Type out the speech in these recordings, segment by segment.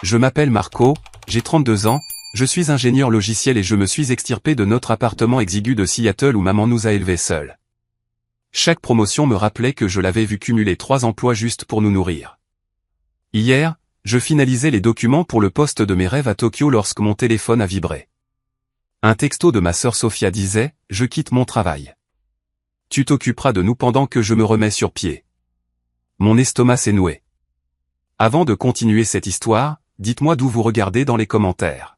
Je m'appelle Marco, j'ai 32 ans, je suis ingénieur logiciel et je me suis extirpé de notre appartement exigu de Seattle où maman nous a élevés seuls. Chaque promotion me rappelait que je l'avais vu cumuler 3 emplois juste pour nous nourrir. Hier, je finalisais les documents pour le poste de mes rêves à Tokyo lorsque mon téléphone a vibré. Un texto de ma sœur Sophia disait « Je quitte mon travail. Tu t'occuperas de nous pendant que je me remets sur pied. » Mon estomac s'est noué. Avant de continuer cette histoire, dites-moi d'où vous regardez dans les commentaires.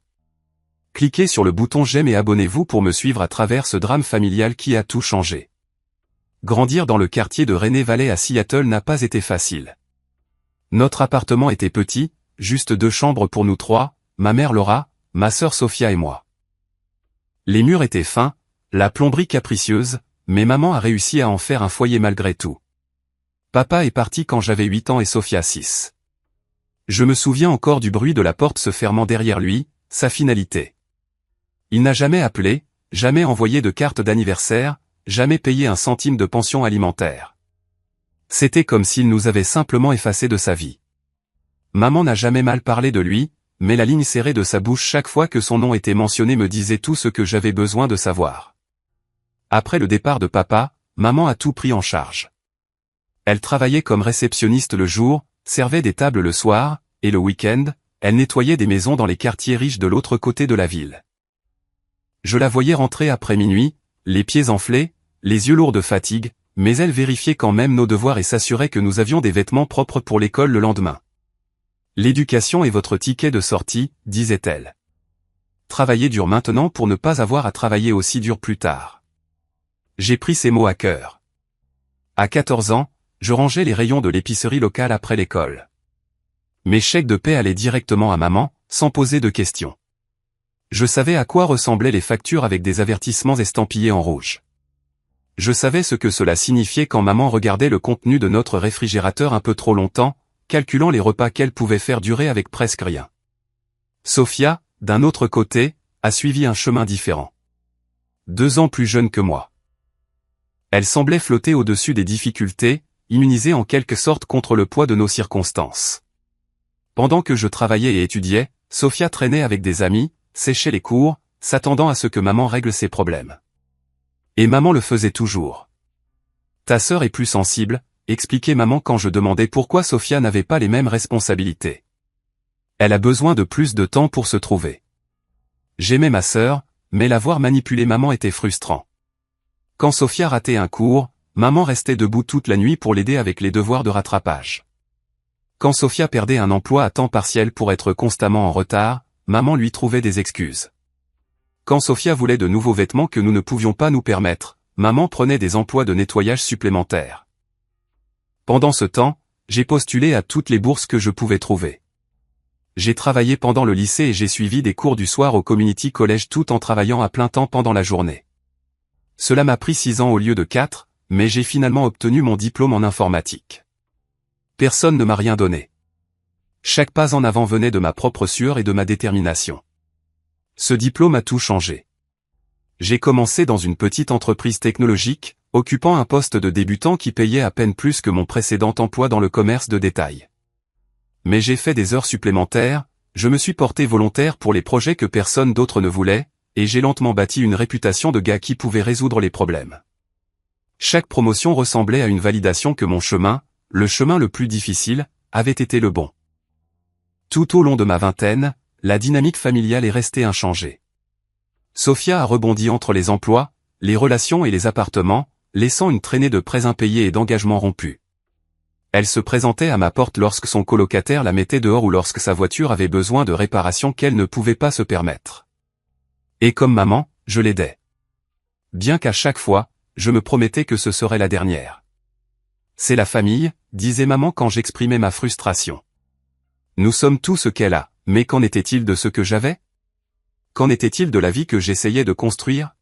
Cliquez sur le bouton j'aime et abonnez-vous pour me suivre à travers ce drame familial qui a tout changé. Grandir dans le quartier de Rainy Valley à Seattle n'a pas été facile. Notre appartement était petit, juste 2 chambres pour nous 3, ma mère Laura, ma sœur Sophia et moi. Les murs étaient fins, la plomberie capricieuse, mais maman a réussi à en faire un foyer malgré tout. Papa est parti quand j'avais 8 ans et Sophia 6. Je me souviens encore du bruit de la porte se fermant derrière lui, sa finalité. Il n'a jamais appelé, jamais envoyé de carte d'anniversaire, jamais payé un centime de pension alimentaire. C'était comme s'il nous avait simplement effacés de sa vie. Maman n'a jamais mal parlé de lui, mais la ligne serrée de sa bouche chaque fois que son nom était mentionné me disait tout ce que j'avais besoin de savoir. Après le départ de papa, maman a tout pris en charge. Elle travaillait comme réceptionniste le jour, servait des tables le soir, et le week-end, elle nettoyait des maisons dans les quartiers riches de l'autre côté de la ville. Je la voyais rentrer après minuit, les pieds enflés, les yeux lourds de fatigue, mais elle vérifiait quand même nos devoirs et s'assurait que nous avions des vêtements propres pour l'école le lendemain. L'éducation est votre ticket de sortie, disait-elle. Travaillez dur maintenant pour ne pas avoir à travailler aussi dur plus tard. J'ai pris ces mots à cœur. À 14 ans, je rangeais les rayons de l'épicerie locale après l'école. Mes chèques de paie allaient directement à maman, sans poser de questions. Je savais à quoi ressemblaient les factures avec des avertissements estampillés en rouge. Je savais ce que cela signifiait quand maman regardait le contenu de notre réfrigérateur un peu trop longtemps, calculant les repas qu'elle pouvait faire durer avec presque rien. Sophia, d'un autre côté, a suivi un chemin différent. 2 ans plus jeune que moi. Elle semblait flotter au-dessus des difficultés, immunisée en quelque sorte contre le poids de nos circonstances. Pendant que je travaillais et étudiais, Sophia traînait avec des amis, séchait les cours, s'attendant à ce que maman règle ses problèmes. Et maman le faisait toujours. Ta sœur est plus sensible, expliquait maman quand je demandais pourquoi Sophia n'avait pas les mêmes responsabilités. Elle a besoin de plus de temps pour se trouver. J'aimais ma sœur, mais la voir manipuler maman était frustrant. Quand Sophia ratait un cours, maman restait debout toute la nuit pour l'aider avec les devoirs de rattrapage. Quand Sophia perdait un emploi à temps partiel pour être constamment en retard, maman lui trouvait des excuses. Quand Sophia voulait de nouveaux vêtements que nous ne pouvions pas nous permettre, maman prenait des emplois de nettoyage supplémentaires. Pendant ce temps, j'ai postulé à toutes les bourses que je pouvais trouver. J'ai travaillé pendant le lycée et j'ai suivi des cours du soir au Community College tout en travaillant à plein temps pendant la journée. Cela m'a pris 6 ans au lieu de 4, mais j'ai finalement obtenu mon diplôme en informatique. Personne ne m'a rien donné. Chaque pas en avant venait de ma propre sueur et de ma détermination. Ce diplôme a tout changé. J'ai commencé dans une petite entreprise technologique, occupant un poste de débutant qui payait à peine plus que mon précédent emploi dans le commerce de détail. Mais j'ai fait des heures supplémentaires, je me suis porté volontaire pour les projets que personne d'autre ne voulait, et j'ai lentement bâti une réputation de gars qui pouvait résoudre les problèmes. Chaque promotion ressemblait à une validation que mon chemin, le chemin le plus difficile, avait été le bon. Tout au long de ma vingtaine, la dynamique familiale est restée inchangée. Sophia a rebondi entre les emplois, les relations et les appartements, laissant une traînée de prêts impayés et d'engagements rompus. Elle se présentait à ma porte lorsque son colocataire la mettait dehors ou lorsque sa voiture avait besoin de réparations qu'elle ne pouvait pas se permettre. Et comme maman, je l'aidais. Bien qu'à chaque fois, je me promettais que ce serait la dernière. C'est la famille, disait maman quand j'exprimais ma frustration. Nous sommes tout ce qu'elle a, mais qu'en était-il de ce que j'avais? Qu'en était-il de la vie que j'essayais de construire?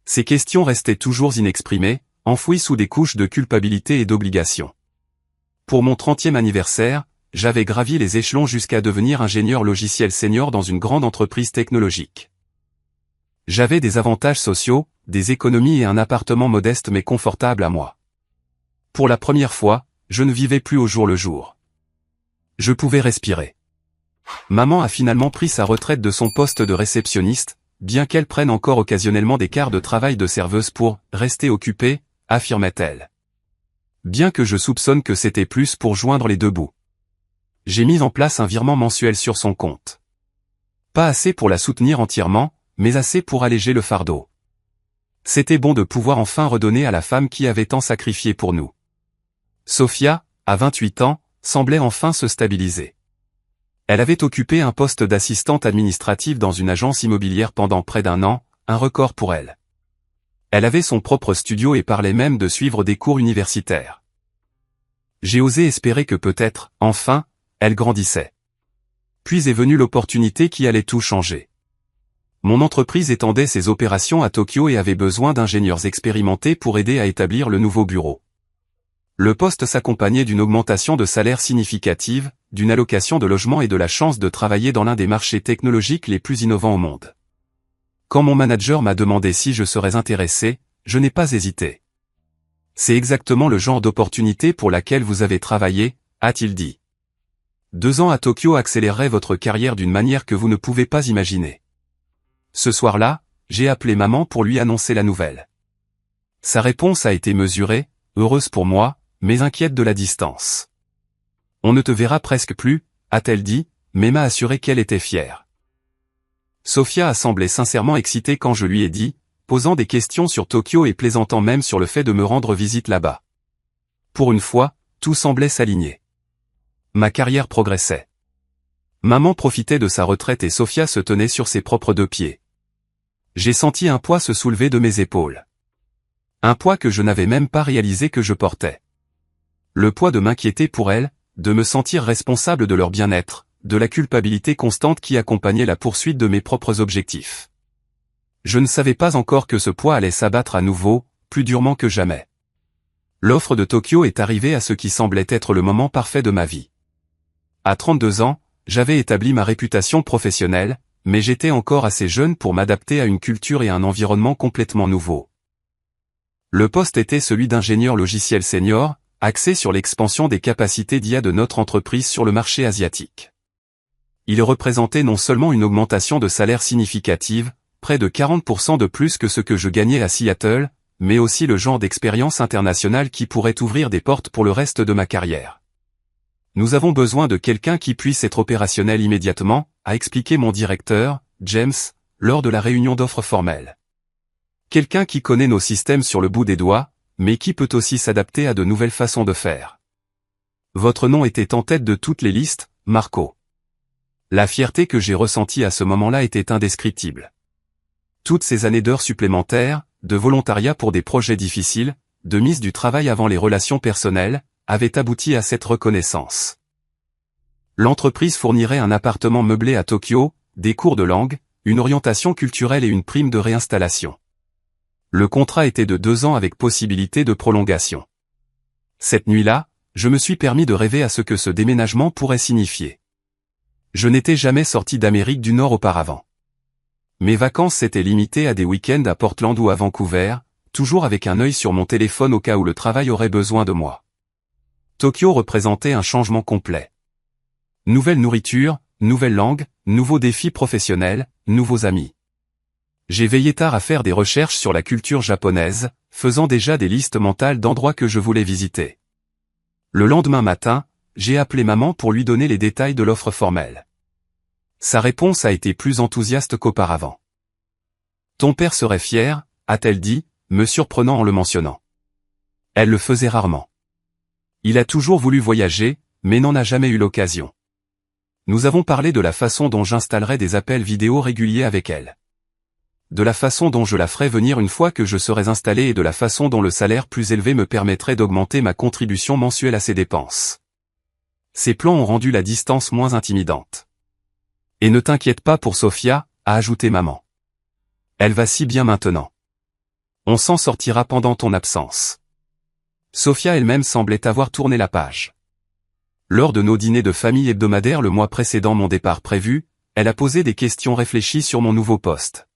Ces questions restaient toujours inexprimées, enfouies sous des couches de culpabilité et d'obligation. Pour mon 30e anniversaire, j'avais gravi les échelons jusqu'à devenir ingénieur logiciel senior dans une grande entreprise technologique. J'avais des avantages sociaux, des économies et un appartement modeste mais confortable à moi. Pour la première fois, je ne vivais plus au jour le jour. Je pouvais respirer. Maman a finalement pris sa retraite de son poste de réceptionniste, bien qu'elle prenne encore occasionnellement des quarts de travail de serveuse pour « rester occupée », affirmait-elle. Bien que je soupçonne que c'était plus pour joindre les deux bouts. J'ai mis en place un virement mensuel sur son compte. Pas assez pour la soutenir entièrement, mais assez pour alléger le fardeau. C'était bon de pouvoir enfin redonner à la femme qui avait tant sacrifié pour nous. Sophia, à 28 ans, semblait enfin se stabiliser. Elle avait occupé un poste d'assistante administrative dans une agence immobilière pendant près d'1 an, un record pour elle. Elle avait son propre studio et parlait même de suivre des cours universitaires. J'ai osé espérer que peut-être, enfin, elle grandissait. Puis est venue l'opportunité qui allait tout changer. Mon entreprise étendait ses opérations à Tokyo et avait besoin d'ingénieurs expérimentés pour aider à établir le nouveau bureau. Le poste s'accompagnait d'une augmentation de salaire significative, d'une allocation de logement et de la chance de travailler dans l'un des marchés technologiques les plus innovants au monde. Quand mon manager m'a demandé si je serais intéressé, je n'ai pas hésité. C'est exactement le genre d'opportunité pour laquelle vous avez travaillé, a-t-il dit. 2 ans à Tokyo accélérerait votre carrière d'une manière que vous ne pouvez pas imaginer. Ce soir-là, j'ai appelé maman pour lui annoncer la nouvelle. Sa réponse a été mesurée, heureuse pour moi, mais inquiète de la distance. On ne te verra presque plus, a-t-elle dit, mais m'a assuré qu'elle était fière. Sophia a semblé sincèrement excitée quand je lui ai dit, posant des questions sur Tokyo et plaisantant même sur le fait de me rendre visite là-bas. Pour une fois, tout semblait s'aligner. Ma carrière progressait. Maman profitait de sa retraite et Sophia se tenait sur ses propres 2 pieds. J'ai senti un poids se soulever de mes épaules. Un poids que je n'avais même pas réalisé que je portais. Le poids de m'inquiéter pour elles, de me sentir responsable de leur bien-être, de la culpabilité constante qui accompagnait la poursuite de mes propres objectifs. Je ne savais pas encore que ce poids allait s'abattre à nouveau, plus durement que jamais. L'offre de Tokyo est arrivée à ce qui semblait être le moment parfait de ma vie. À 32 ans, j'avais établi ma réputation professionnelle, mais j'étais encore assez jeune pour m'adapter à une culture et un environnement complètement nouveaux. Le poste était celui d'ingénieur logiciel senior, axé sur l'expansion des capacités d'IA de notre entreprise sur le marché asiatique. Il représentait non seulement une augmentation de salaire significative, près de 40% de plus que ce que je gagnais à Seattle, mais aussi le genre d'expérience internationale qui pourrait ouvrir des portes pour le reste de ma carrière. Nous avons besoin de quelqu'un qui puisse être opérationnel immédiatement, a expliqué mon directeur, James, lors de la réunion d'offres formelle. Quelqu'un qui connaît nos systèmes sur le bout des doigts, mais qui peut aussi s'adapter à de nouvelles façons de faire. Votre nom était en tête de toutes les listes, Marco. La fierté que j'ai ressentie à ce moment-là était indescriptible. Toutes ces années d'heures supplémentaires, de volontariat pour des projets difficiles, de mise du travail avant les relations personnelles, avaient abouti à cette reconnaissance. L'entreprise fournirait un appartement meublé à Tokyo, des cours de langue, une orientation culturelle et une prime de réinstallation. Le contrat était de 2 ans avec possibilité de prolongation. Cette nuit-là, je me suis permis de rêver à ce que ce déménagement pourrait signifier. Je n'étais jamais sorti d'Amérique du Nord auparavant. Mes vacances s'étaient limitées à des week-ends à Portland ou à Vancouver, toujours avec un œil sur mon téléphone au cas où le travail aurait besoin de moi. Tokyo représentait un changement complet. Nouvelle nourriture, nouvelle langue, nouveaux défis professionnels, nouveaux amis. J'ai veillé tard à faire des recherches sur la culture japonaise, faisant déjà des listes mentales d'endroits que je voulais visiter. Le lendemain matin, j'ai appelé maman pour lui donner les détails de l'offre formelle. Sa réponse a été plus enthousiaste qu'auparavant. Ton père serait fier, a-t-elle dit, me surprenant en le mentionnant. Elle le faisait rarement. Il a toujours voulu voyager, mais n'en a jamais eu l'occasion. Nous avons parlé de la façon dont j'installerais des appels vidéo réguliers avec elle. De la façon dont je la ferais venir une fois que je serais installé et de la façon dont le salaire plus élevé me permettrait d'augmenter ma contribution mensuelle à ses dépenses. Ces plans ont rendu la distance moins intimidante. Et ne t'inquiète pas pour Sophia, a ajouté maman. Elle va si bien maintenant. On s'en sortira pendant ton absence. Sophia elle-même semblait avoir tourné la page. Lors de nos dîners de famille hebdomadaires le mois précédant mon départ prévu, elle a posé des questions réfléchies sur mon nouveau poste.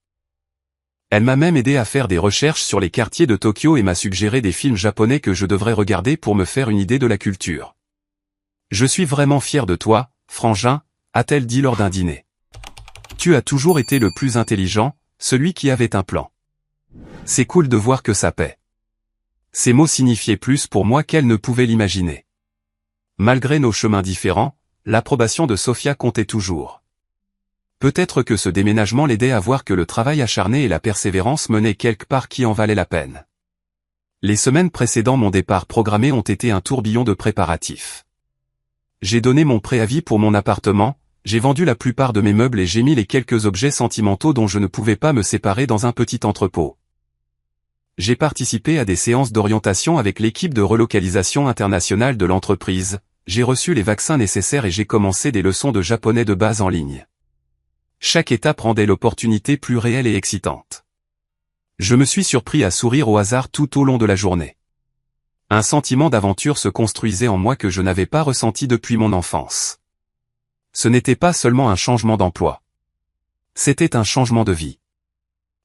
Elle m'a même aidé à faire des recherches sur les quartiers de Tokyo et m'a suggéré des films japonais que je devrais regarder pour me faire une idée de la culture. Je suis vraiment fier de toi, frangin, a-t-elle dit lors d'un dîner. Tu as toujours été le plus intelligent, celui qui avait un plan. C'est cool de voir que ça paie. Ces mots signifiaient plus pour moi qu'elle ne pouvait l'imaginer. Malgré nos chemins différents, l'approbation de Sophia comptait toujours. Peut-être que ce déménagement l'aidait à voir que le travail acharné et la persévérance menaient quelque part qui en valait la peine. Les semaines précédant mon départ programmé ont été un tourbillon de préparatifs. J'ai donné mon préavis pour mon appartement, j'ai vendu la plupart de mes meubles et j'ai mis les quelques objets sentimentaux dont je ne pouvais pas me séparer dans un petit entrepôt. J'ai participé à des séances d'orientation avec l'équipe de relocalisation internationale de l'entreprise, j'ai reçu les vaccins nécessaires et j'ai commencé des leçons de japonais de base en ligne. Chaque étape rendait l'opportunité plus réelle et excitante. Je me suis surpris à sourire au hasard tout au long de la journée. Un sentiment d'aventure se construisait en moi que je n'avais pas ressenti depuis mon enfance. Ce n'était pas seulement un changement d'emploi. C'était un changement de vie.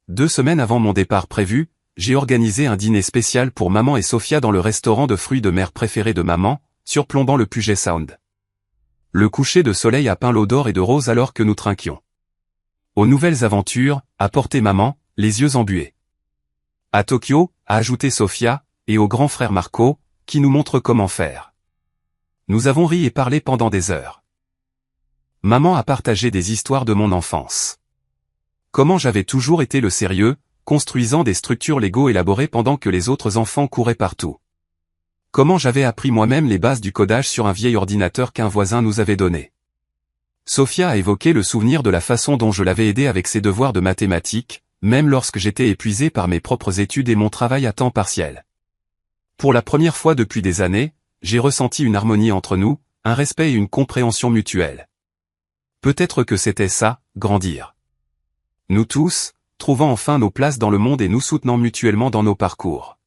2 semaines avant mon départ prévu, j'ai organisé un dîner spécial pour maman et Sophia dans le restaurant de fruits de mer préféré de maman, surplombant le Puget Sound. Le coucher de soleil a peint l'eau d'or et de rose alors que nous trinquions. Aux nouvelles aventures, a porté maman, les yeux embués. À Tokyo, a ajouté Sophia, et au grand frère Marco, qui nous montre comment faire. Nous avons ri et parlé pendant des heures. Maman a partagé des histoires de mon enfance. Comment j'avais toujours été le sérieux, construisant des structures Lego élaborées pendant que les autres enfants couraient partout. Comment j'avais appris moi-même les bases du codage sur un vieil ordinateur qu'un voisin nous avait donné. Sophia a évoqué le souvenir de la façon dont je l'avais aidé avec ses devoirs de mathématiques, même lorsque j'étais épuisé par mes propres études et mon travail à temps partiel. Pour la première fois depuis des années, j'ai ressenti une harmonie entre nous, un respect et une compréhension mutuelle. Peut-être que c'était ça, grandir. Nous tous, trouvant enfin nos places dans le monde et nous soutenant mutuellement dans nos parcours.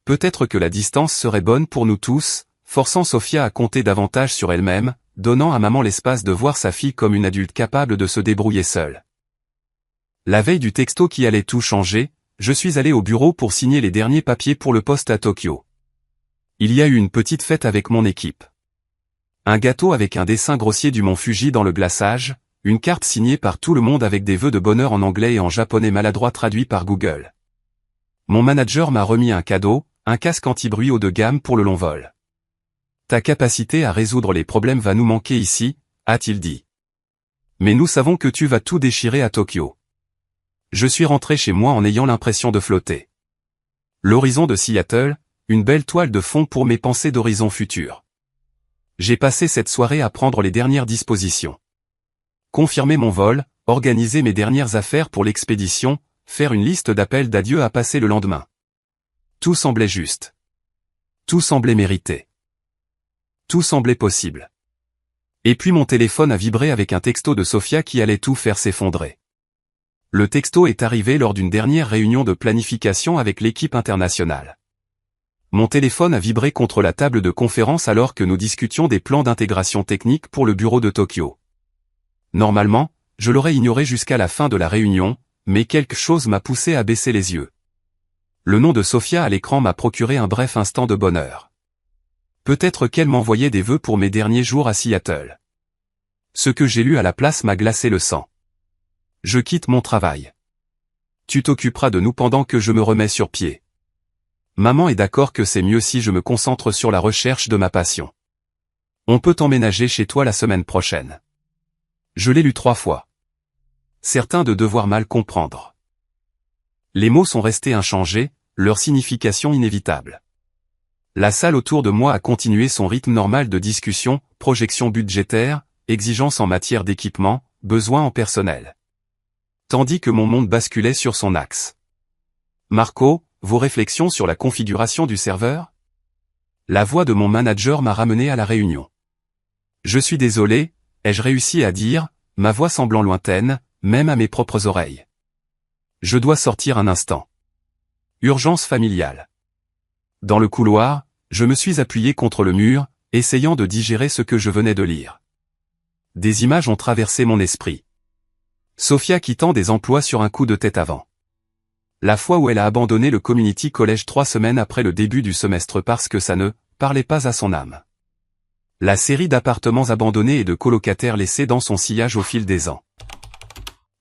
Peut-être que la distance serait bonne pour nous tous, forçant Sophia à compter davantage sur elle-même, donnant à maman l'espace de voir sa fille comme une adulte capable de se débrouiller seule. La veille du texto qui allait tout changer, je suis allé au bureau pour signer les derniers papiers pour le poste à Tokyo. Il y a eu une petite fête avec mon équipe. Un gâteau avec un dessin grossier du mont Fuji dans le glaçage, une carte signée par tout le monde avec des vœux de bonheur en anglais et en japonais maladroit traduits par Google. Mon manager m'a remis un cadeau, un casque anti-bruit haut de gamme pour le long vol. Ta capacité à résoudre les problèmes va nous manquer ici, a-t-il dit. Mais nous savons que tu vas tout déchirer à Tokyo. Je suis rentré chez moi en ayant l'impression de flotter. L'horizon de Seattle, une belle toile de fond pour mes pensées d'horizon futur. J'ai passé cette soirée à prendre les dernières dispositions. Confirmer mon vol, organiser mes dernières affaires pour l'expédition, faire une liste d'appels d'adieu à passer le lendemain. Tout semblait juste. Tout semblait mérité. Tout semblait possible. Et puis mon téléphone a vibré avec un texto de Sophia qui allait tout faire s'effondrer. Le texto est arrivé lors d'une dernière réunion de planification avec l'équipe internationale. Mon téléphone a vibré contre la table de conférence alors que nous discutions des plans d'intégration technique pour le bureau de Tokyo. Normalement, je l'aurais ignoré jusqu'à la fin de la réunion, mais quelque chose m'a poussé à baisser les yeux. Le nom de Sophia à l'écran m'a procuré un bref instant de bonheur. Peut-être qu'elle m'envoyait des vœux pour mes derniers jours à Seattle. Ce que j'ai lu à la place m'a glacé le sang. Je quitte mon travail. Tu t'occuperas de nous pendant que je me remets sur pied. Maman est d'accord que c'est mieux si je me concentre sur la recherche de ma passion. On peut emménager chez toi la semaine prochaine. Je l'ai lu 3 fois. Certain de devoir mal comprendre. Les mots sont restés inchangés, leur signification inévitable. La salle autour de moi a continué son rythme normal de discussion, projection budgétaire, exigences en matière d'équipement, besoins en personnel. Tandis que mon monde basculait sur son axe. Marco, vos réflexions sur la configuration du serveur? La voix de mon manager m'a ramené à la réunion. Je suis désolé, ai-je réussi à dire, ma voix semblant lointaine, même à mes propres oreilles. Je dois sortir un instant. Urgence familiale. Dans le couloir, je me suis appuyé contre le mur, essayant de digérer ce que je venais de lire. Des images ont traversé mon esprit. Sophia quittant des emplois sur un coup de tête avant. La fois où elle a abandonné le community college 3 semaines après le début du semestre parce que ça ne parlait pas à son âme. La série d'appartements abandonnés et de colocataires laissés dans son sillage au fil des ans.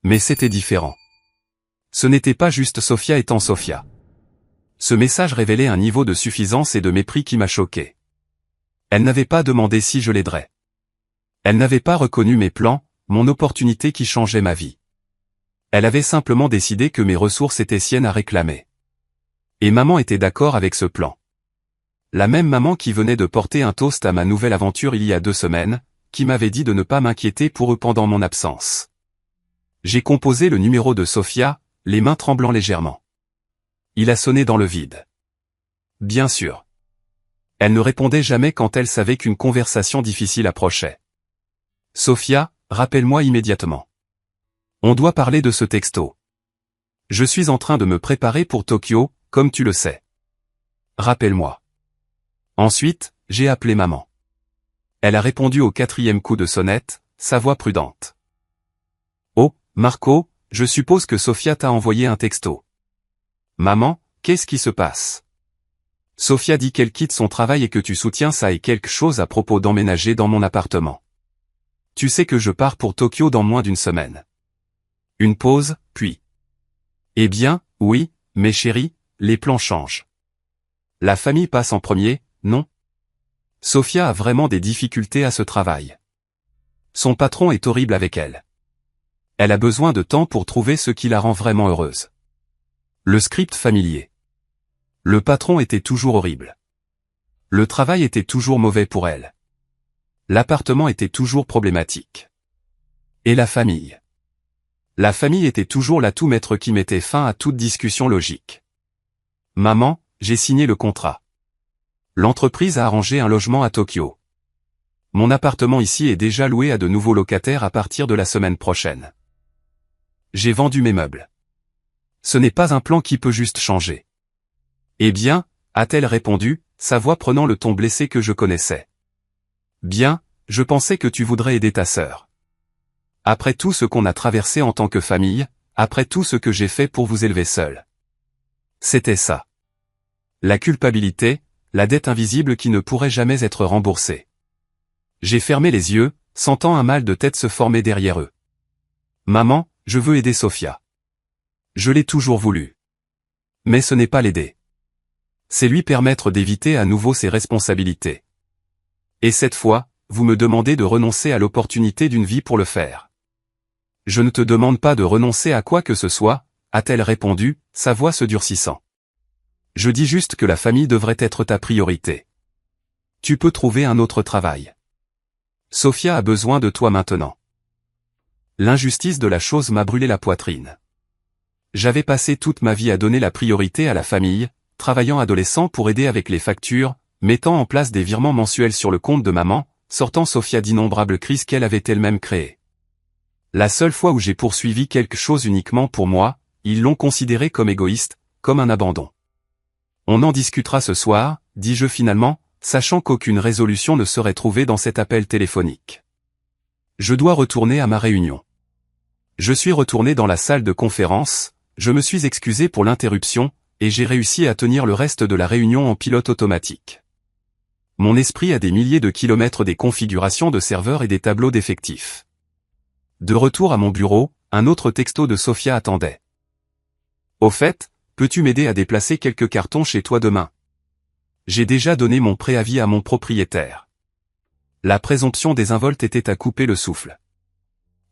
Mais c'était différent. Ce n'était pas juste Sofia étant Sofia. Ce message révélait un niveau de suffisance et de mépris qui m'a choqué. Elle n'avait pas demandé si je l'aiderais. Elle n'avait pas reconnu mes plans, mon opportunité qui changeait ma vie. Elle avait simplement décidé que mes ressources étaient siennes à réclamer. Et maman était d'accord avec ce plan. La même maman qui venait de porter un toast à ma nouvelle aventure il y a 2 semaines, qui m'avait dit de ne pas m'inquiéter pour eux pendant mon absence. J'ai composé le numéro de Sofia, les mains tremblant légèrement. Il a sonné dans le vide. Bien sûr. Elle ne répondait jamais quand elle savait qu'une conversation difficile approchait. Sofia, rappelle-moi immédiatement. On doit parler de ce texto. Je suis en train de me préparer pour Tokyo, comme tu le sais. Rappelle-moi. Ensuite, j'ai appelé maman. Elle a répondu au 4e coup de sonnette, sa voix prudente. Oh, Marco, je suppose que Sofia t'a envoyé un texto. Maman, qu'est-ce qui se passe? Sofia dit qu'elle quitte son travail et que tu soutiens ça et quelque chose à propos d'emménager dans mon appartement. Tu sais que je pars pour Tokyo dans moins d'1 semaine. Une pause, puis. Eh bien, oui, mes chéris, les plans changent. La famille passe en premier, non? Sofia a vraiment des difficultés à ce travail. Son patron est horrible avec elle. Elle a besoin de temps pour trouver ce qui la rend vraiment heureuse. Le script familier. Le patron était toujours horrible. Le travail était toujours mauvais pour elle. L'appartement était toujours problématique. Et la famille. La famille était toujours l'atout maître qui mettait fin à toute discussion logique. Maman, j'ai signé le contrat. L'entreprise a arrangé un logement à Tokyo. Mon appartement ici est déjà loué à de nouveaux locataires à partir de la semaine prochaine. J'ai vendu mes meubles. Ce n'est pas un plan qui peut juste changer. Eh bien, a-t-elle répondu, sa voix prenant le ton blessé que je connaissais. Bien, je pensais que tu voudrais aider ta sœur. Après tout ce qu'on a traversé en tant que famille, après tout ce que j'ai fait pour vous élever seul. C'était ça. La culpabilité, la dette invisible qui ne pourrait jamais être remboursée. J'ai fermé les yeux, sentant un mal de tête se former derrière eux. Maman, je veux aider Sofia. Je l'ai toujours voulu. Mais ce n'est pas l'aider. C'est lui permettre d'éviter à nouveau ses responsabilités. Et cette fois, vous me demandez de renoncer à l'opportunité d'une vie pour le faire. Je ne te demande pas de renoncer à quoi que ce soit, a-t-elle répondu, sa voix se durcissant. Je dis juste que la famille devrait être ta priorité. Tu peux trouver un autre travail. Sofia a besoin de toi maintenant. L'injustice de la chose m'a brûlé la poitrine. J'avais passé toute ma vie à donner la priorité à la famille, travaillant adolescent pour aider avec les factures, mettant en place des virements mensuels sur le compte de maman, sortant Sofia d'innombrables crises qu'elle avait elle-même créées. La seule fois où j'ai poursuivi quelque chose uniquement pour moi, ils l'ont considéré comme égoïste, comme un abandon. On en discutera ce soir, dis-je finalement, sachant qu'aucune résolution ne serait trouvée dans cet appel téléphonique. Je dois retourner à ma réunion. Je suis retourné dans la salle de conférence, je me suis excusé pour l'interruption, et j'ai réussi à tenir le reste de la réunion en pilote automatique. Mon esprit a des milliers de kilomètres des configurations de serveurs et des tableaux d'effectifs. De retour à mon bureau, un autre texto de Sofia attendait. Au fait, peux-tu m'aider à déplacer quelques cartons chez toi demain? J'ai déjà donné mon préavis à mon propriétaire. La présomption désinvolte était à couper le souffle.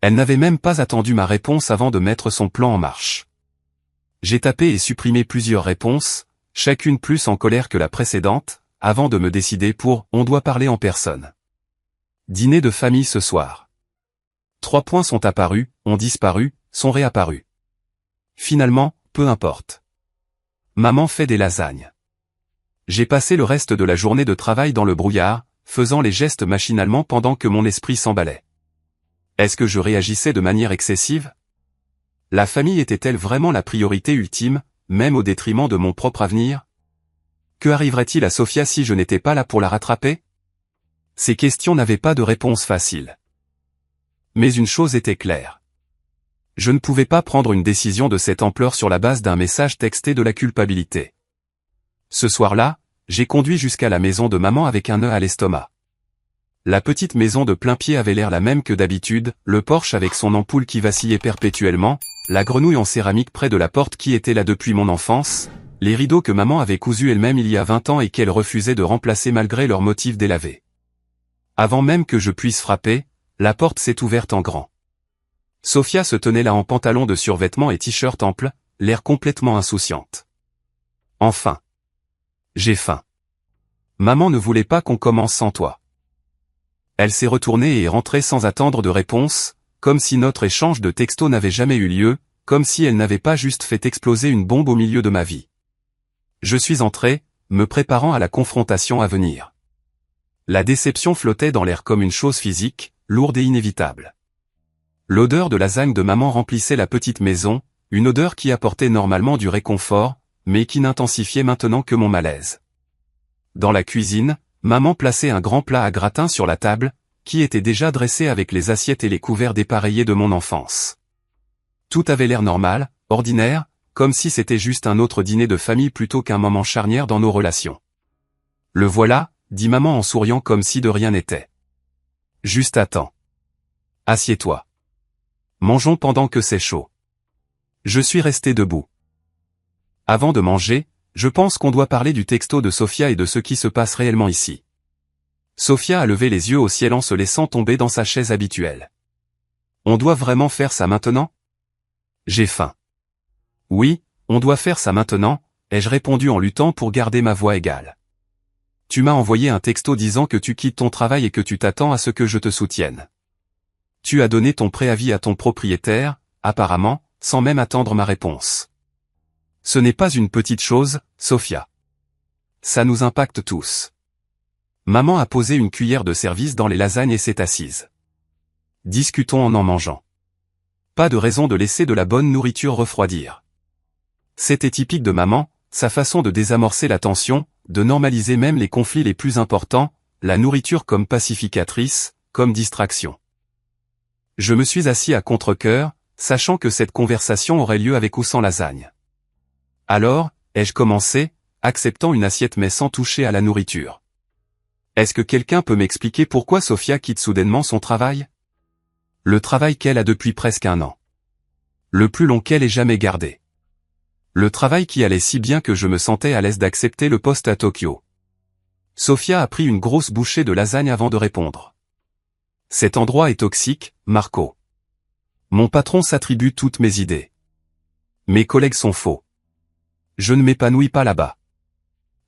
Elle n'avait même pas attendu ma réponse avant de mettre son plan en marche. J'ai tapé et supprimé plusieurs réponses, chacune plus en colère que la précédente, avant de me décider pour « on doit parler en personne ». Dîner de famille ce soir. 3 points sont apparus, ont disparu, sont réapparus. Finalement, peu importe. Maman fait des lasagnes. J'ai passé le reste de la journée de travail dans le brouillard, faisant les gestes machinalement pendant que mon esprit s'emballait. Est-ce que je réagissais de manière excessive? La famille était-elle vraiment la priorité ultime, même au détriment de mon propre avenir? Que arriverait-il à Sofia si je n'étais pas là pour la rattraper? Ces questions n'avaient pas de réponse facile. Mais une chose était claire. Je ne pouvais pas prendre une décision de cette ampleur sur la base d'un message texté de la culpabilité. Ce soir-là, j'ai conduit jusqu'à la maison de maman avec un nœud à l'estomac. La petite maison de plain-pied avait l'air la même que d'habitude, le porche avec son ampoule qui vacillait perpétuellement, la grenouille en céramique près de la porte qui était là depuis mon enfance, les rideaux que maman avait cousus elle-même il y a 20 ans et qu'elle refusait de remplacer malgré leur motif délavé. Avant même que je puisse frapper, la porte s'est ouverte en grand. Sophia se tenait là en pantalon de survêtement et t-shirt ample, l'air complètement insouciante. Enfin. J'ai faim. Maman ne voulait pas qu'on commence sans toi. Elle s'est retournée et est rentrée sans attendre de réponse, comme si notre échange de textos n'avait jamais eu lieu, comme si elle n'avait pas juste fait exploser une bombe au milieu de ma vie. Je suis entré, me préparant à la confrontation à venir. La déception flottait dans l'air comme une chose physique, lourde et inévitable. L'odeur de lasagne de maman remplissait la petite maison, une odeur qui apportait normalement du réconfort, mais qui n'intensifiait maintenant que mon malaise. Dans la cuisine, maman plaçait un grand plat à gratin sur la table, qui était déjà dressé avec les assiettes et les couverts dépareillés de mon enfance. Tout avait l'air normal, ordinaire, comme si c'était juste un autre dîner de famille plutôt qu'un moment charnière dans nos relations. Le voilà, dit maman en souriant comme si de rien n'était. Juste attends. Assieds-toi. Mangeons pendant que c'est chaud. Je suis resté debout. Avant de manger, je pense qu'on doit parler du texto de Sophia et de ce qui se passe réellement ici. Sophia a levé les yeux au ciel en se laissant tomber dans sa chaise habituelle. On doit vraiment faire ça maintenant? J'ai faim. Oui, on doit faire ça maintenant, ai-je répondu en luttant pour garder ma voix égale. Tu m'as envoyé un texto disant que tu quittes ton travail et que tu t'attends à ce que je te soutienne. Tu as donné ton préavis à ton propriétaire, apparemment, sans même attendre ma réponse. Ce n'est pas une petite chose, Sophia. Ça nous impacte tous. Maman a posé une cuillère de service dans les lasagnes et s'est assise. Discutons en mangeant. Pas de raison de laisser de la bonne nourriture refroidir. C'était typique de maman, sa façon de désamorcer la tension, de normaliser même les conflits les plus importants, la nourriture comme pacificatrice, comme distraction. Je me suis assis à contre-cœur, sachant que cette conversation aurait lieu avec ou sans lasagne. Alors, ai-je commencé, acceptant une assiette mais sans toucher à la nourriture. Est-ce que quelqu'un peut m'expliquer pourquoi Sophia quitte soudainement son travail? Le travail qu'elle a depuis presque 1 an. Le plus long qu'elle ait jamais gardé. Le travail qui allait si bien que je me sentais à l'aise d'accepter le poste à Tokyo. Sophia a pris une grosse bouchée de lasagne avant de répondre. Cet endroit est toxique, Marco. Mon patron s'attribue toutes mes idées. Mes collègues sont faux. Je ne m'épanouis pas là-bas.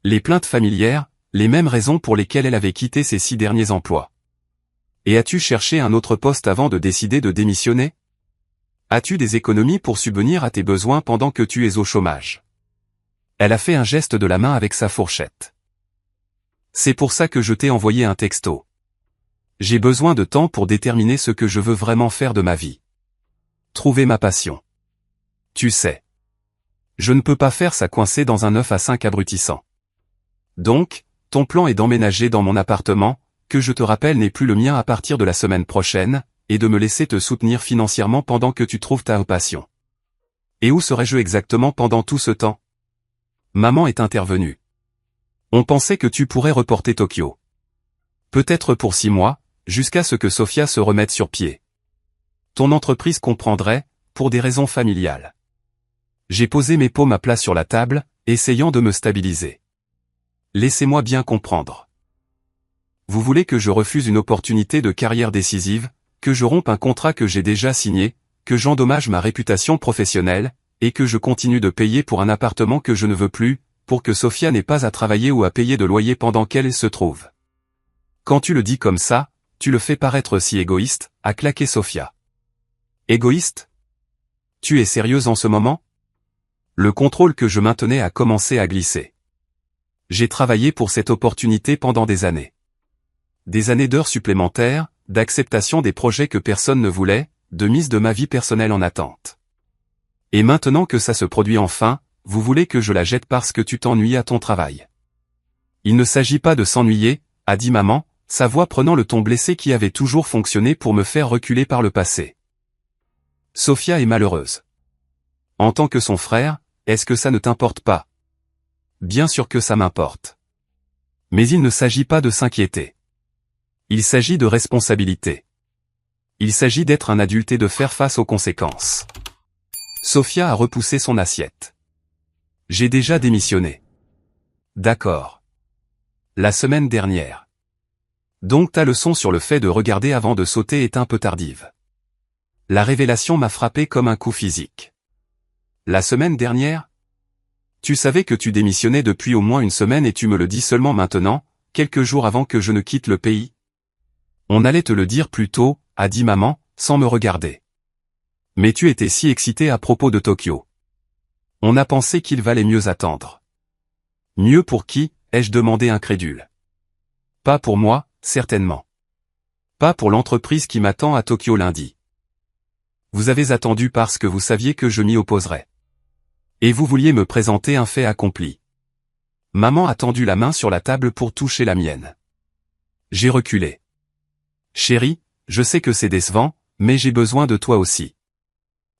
Les plaintes familières, les mêmes raisons pour lesquelles elle avait quitté ses 6 derniers emplois. Et as-tu cherché un autre poste avant de décider de démissionner? As-tu des économies pour subvenir à tes besoins pendant que tu es au chômage? Elle a fait un geste de la main avec sa fourchette. C'est pour ça que je t'ai envoyé un texto. J'ai besoin de temps pour déterminer ce que je veux vraiment faire de ma vie. Trouver ma passion. Tu sais. Je ne peux pas faire ça coincé dans un 9 à 5 abrutissant. Donc, ton plan est d'emménager dans mon appartement, que je te rappelle n'est plus le mien à partir de la semaine prochaine, et de me laisser te soutenir financièrement pendant que tu trouves ta passion. Et où serais-je exactement pendant tout ce temps? Maman est intervenue. On pensait que tu pourrais reporter Tokyo. Peut-être pour 6 mois, jusqu'à ce que Sophia se remette sur pied. Ton entreprise comprendrait, pour des raisons familiales. J'ai posé mes paumes à plat sur la table, essayant de me stabiliser. Laissez-moi bien comprendre. Vous voulez que je refuse une opportunité de carrière décisive, que je rompe un contrat que j'ai déjà signé, que j'endommage ma réputation professionnelle, et que je continue de payer pour un appartement que je ne veux plus, pour que Sophia n'ait pas à travailler ou à payer de loyer pendant qu'elle se trouve. Quand tu le dis comme ça, tu le fais paraître si égoïste, a claqué Sophia. Égoïste? Tu es sérieuse en ce moment? Le contrôle que je maintenais a commencé à glisser. J'ai travaillé pour cette opportunité pendant des années. Des années d'heures supplémentaires, d'acceptation des projets que personne ne voulait, de mise de ma vie personnelle en attente. Et maintenant que ça se produit enfin, vous voulez que je la jette parce que tu t'ennuies à ton travail. Il ne s'agit pas de s'ennuyer, a dit maman, sa voix prenant le ton blessé qui avait toujours fonctionné pour me faire reculer par le passé. Sophia est malheureuse. En tant que son frère, est-ce que ça ne t'importe pas? Bien sûr que ça m'importe. Mais il ne s'agit pas de s'inquiéter. Il s'agit de responsabilité. Il s'agit d'être un adulte et de faire face aux conséquences. Sofia a repoussé son assiette. J'ai déjà démissionné. D'accord. La semaine dernière. Donc ta leçon sur le fait de regarder avant de sauter est un peu tardive. La révélation m'a frappé comme un coup physique. La semaine dernière? Tu savais que tu démissionnais depuis au moins une semaine et tu me le dis seulement maintenant, quelques jours avant que je ne quitte le pays? On allait te le dire plus tôt, a dit maman, sans me regarder. Mais tu étais si excité à propos de Tokyo. On a pensé qu'il valait mieux attendre. Mieux pour qui, ai-je demandé incrédule. Pas pour moi, certainement. Pas pour l'entreprise qui m'attend à Tokyo lundi. Vous avez attendu parce que vous saviez que je m'y opposerais. Et vous vouliez me présenter un fait accompli. Maman a tendu la main sur la table pour toucher la mienne. J'ai reculé. Chérie, je sais que c'est décevant, mais j'ai besoin de toi aussi.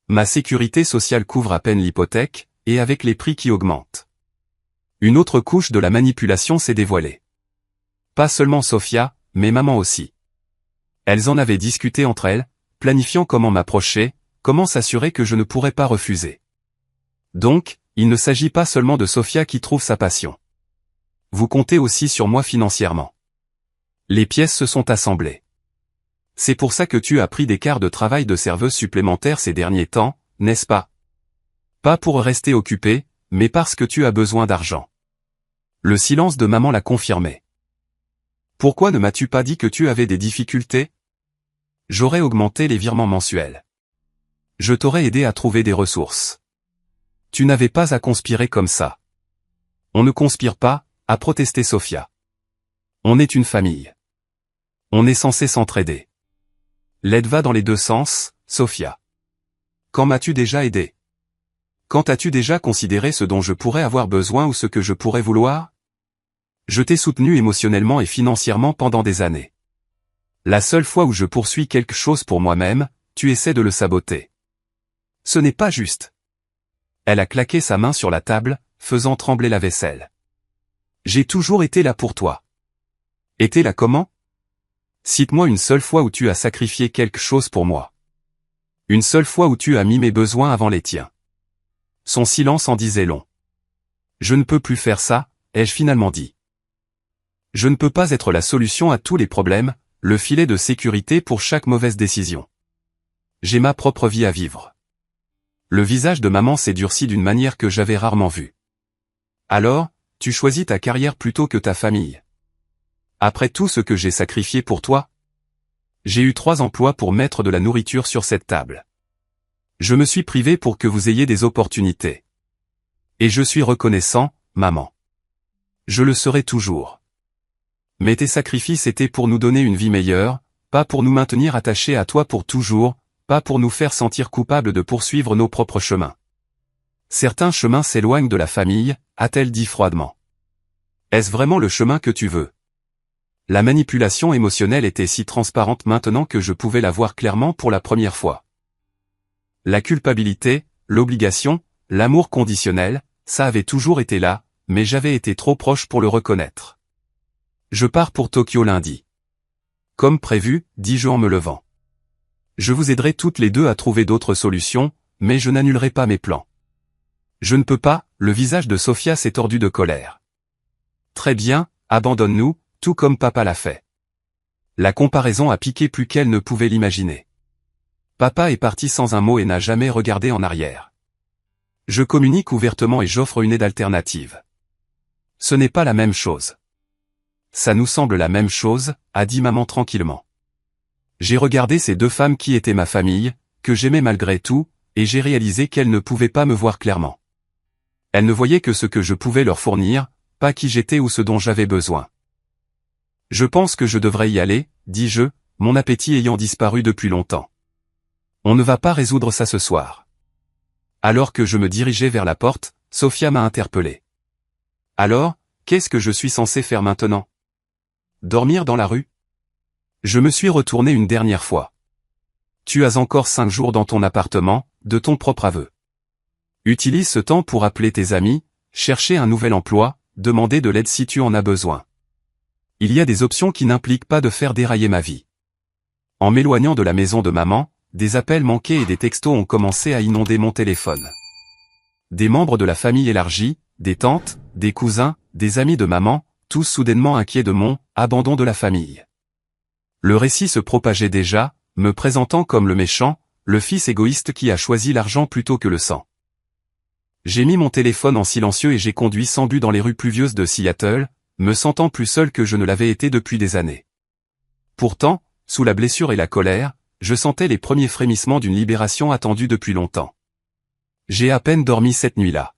Ma sécurité sociale couvre à peine l'hypothèque, et avec les prix qui augmentent. Une autre couche de la manipulation s'est dévoilée. Pas seulement Sofia, mais maman aussi. Elles en avaient discuté entre elles, planifiant comment m'approcher, comment s'assurer que je ne pourrais pas refuser. Donc, il ne s'agit pas seulement de Sofia qui trouve sa passion. Vous comptez aussi sur moi financièrement. Les pièces se sont assemblées. C'est pour ça que tu as pris des quarts de travail de serveuse supplémentaires ces derniers temps, n'est-ce pas? Pas pour rester occupé, mais parce que tu as besoin d'argent. Le silence de maman l'a confirmé. Pourquoi ne m'as-tu pas dit que tu avais des difficultés? J'aurais augmenté les virements mensuels. Je t'aurais aidé à trouver des ressources. Tu n'avais pas à conspirer comme ça. On ne conspire pas, a protesté Sofia. On est une famille. On est censé s'entraider. L'aide va dans les deux sens, Sofia. Quand m'as-tu déjà aidé? Quand as-tu déjà considéré ce dont je pourrais avoir besoin ou ce que je pourrais vouloir? Je t'ai soutenu émotionnellement et financièrement pendant des années. La seule fois où je poursuis quelque chose pour moi-même, tu essaies de le saboter. Ce n'est pas juste. Elle a claqué sa main sur la table, faisant trembler la vaisselle. J'ai toujours été là pour toi. Été là comment? Cite-moi une seule fois où tu as sacrifié quelque chose pour moi. Une seule fois où tu as mis mes besoins avant les tiens. Son silence en disait long. Je ne peux plus faire ça, ai-je finalement dit. Je ne peux pas être la solution à tous les problèmes, le filet de sécurité pour chaque mauvaise décision. J'ai ma propre vie à vivre. Le visage de maman s'est durci d'une manière que j'avais rarement vue. Alors, tu choisis ta carrière plutôt que ta famille. Après tout ce que j'ai sacrifié pour toi? J'ai eu 3 emplois pour mettre de la nourriture sur cette table. Je me suis privé pour que vous ayez des opportunités. Et je suis reconnaissant, maman. Je le serai toujours. Mais tes sacrifices étaient pour nous donner une vie meilleure, pas pour nous maintenir attachés à toi pour toujours, pas pour nous faire sentir coupables de poursuivre nos propres chemins. Certains chemins s'éloignent de la famille, a-t-elle dit froidement. Est-ce vraiment le chemin que tu veux? La manipulation émotionnelle était si transparente maintenant que je pouvais la voir clairement pour la première fois. La culpabilité, l'obligation, l'amour conditionnel, ça avait toujours été là, mais j'avais été trop proche pour le reconnaître. Je pars pour Tokyo lundi. Comme prévu, dis-je en me levant. Je vous aiderai toutes les deux à trouver d'autres solutions, mais je n'annulerai pas mes plans. Je ne peux pas, le visage de Sofia s'est tordu de colère. Très bien, abandonne-nous, tout comme papa l'a fait. La comparaison a piqué plus qu'elle ne pouvait l'imaginer. Papa est parti sans un mot et n'a jamais regardé en arrière. Je communique ouvertement et j'offre une aide alternative. Ce n'est pas la même chose. Ça nous semble la même chose, a dit maman tranquillement. J'ai regardé ces 2 femmes qui étaient ma famille, que j'aimais malgré tout, et j'ai réalisé qu'elles ne pouvaient pas me voir clairement. Elles ne voyaient que ce que je pouvais leur fournir, pas qui j'étais ou ce dont j'avais besoin. Je pense que je devrais y aller, dis-je, mon appétit ayant disparu depuis longtemps. On ne va pas résoudre ça ce soir. Alors que je me dirigeais vers la porte, Sofia m'a interpellé. Alors, qu'est-ce que je suis censé faire maintenant? Dormir dans la rue? Je me suis retourné une dernière fois. Tu as encore 5 jours dans ton appartement, de ton propre aveu. Utilise ce temps pour appeler tes amis, chercher un nouvel emploi, demander de l'aide si tu en as besoin. Il y a des options qui n'impliquent pas de faire dérailler ma vie. En m'éloignant de la maison de maman, des appels manqués et des textos ont commencé à inonder mon téléphone. Des membres de la famille élargie, des tantes, des cousins, des amis de maman, tous soudainement inquiets de mon abandon de la famille. Le récit se propageait déjà, me présentant comme le méchant, le fils égoïste qui a choisi l'argent plutôt que le sang. J'ai mis mon téléphone en silencieux et j'ai conduit sans but dans les rues pluvieuses de Seattle, me sentant plus seul que je ne l'avais été depuis des années. Pourtant, sous la blessure et la colère, je sentais les premiers frémissements d'une libération attendue depuis longtemps. J'ai à peine dormi cette nuit-là.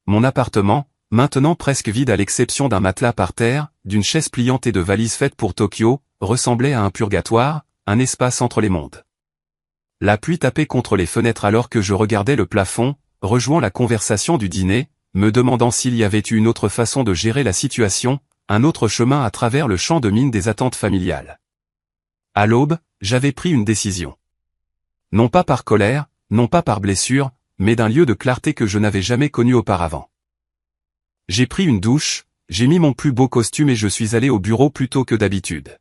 Mon appartement, maintenant presque vide à l'exception d'un matelas par terre, d'une chaise pliante et de valises faites pour Tokyo, ressemblait à un purgatoire, un espace entre les mondes. La pluie tapait contre les fenêtres alors que je regardais le plafond, rejoignant la conversation du dîner, me demandant s'il y avait eu une autre façon de gérer la situation, un autre chemin à travers le champ de mine des attentes familiales. À l'aube, j'avais pris une décision. Non pas par colère, non pas par blessure, mais d'un lieu de clarté que je n'avais jamais connu auparavant. J'ai pris une douche, j'ai mis mon plus beau costume et je suis allé au bureau plus tôt que d'habitude.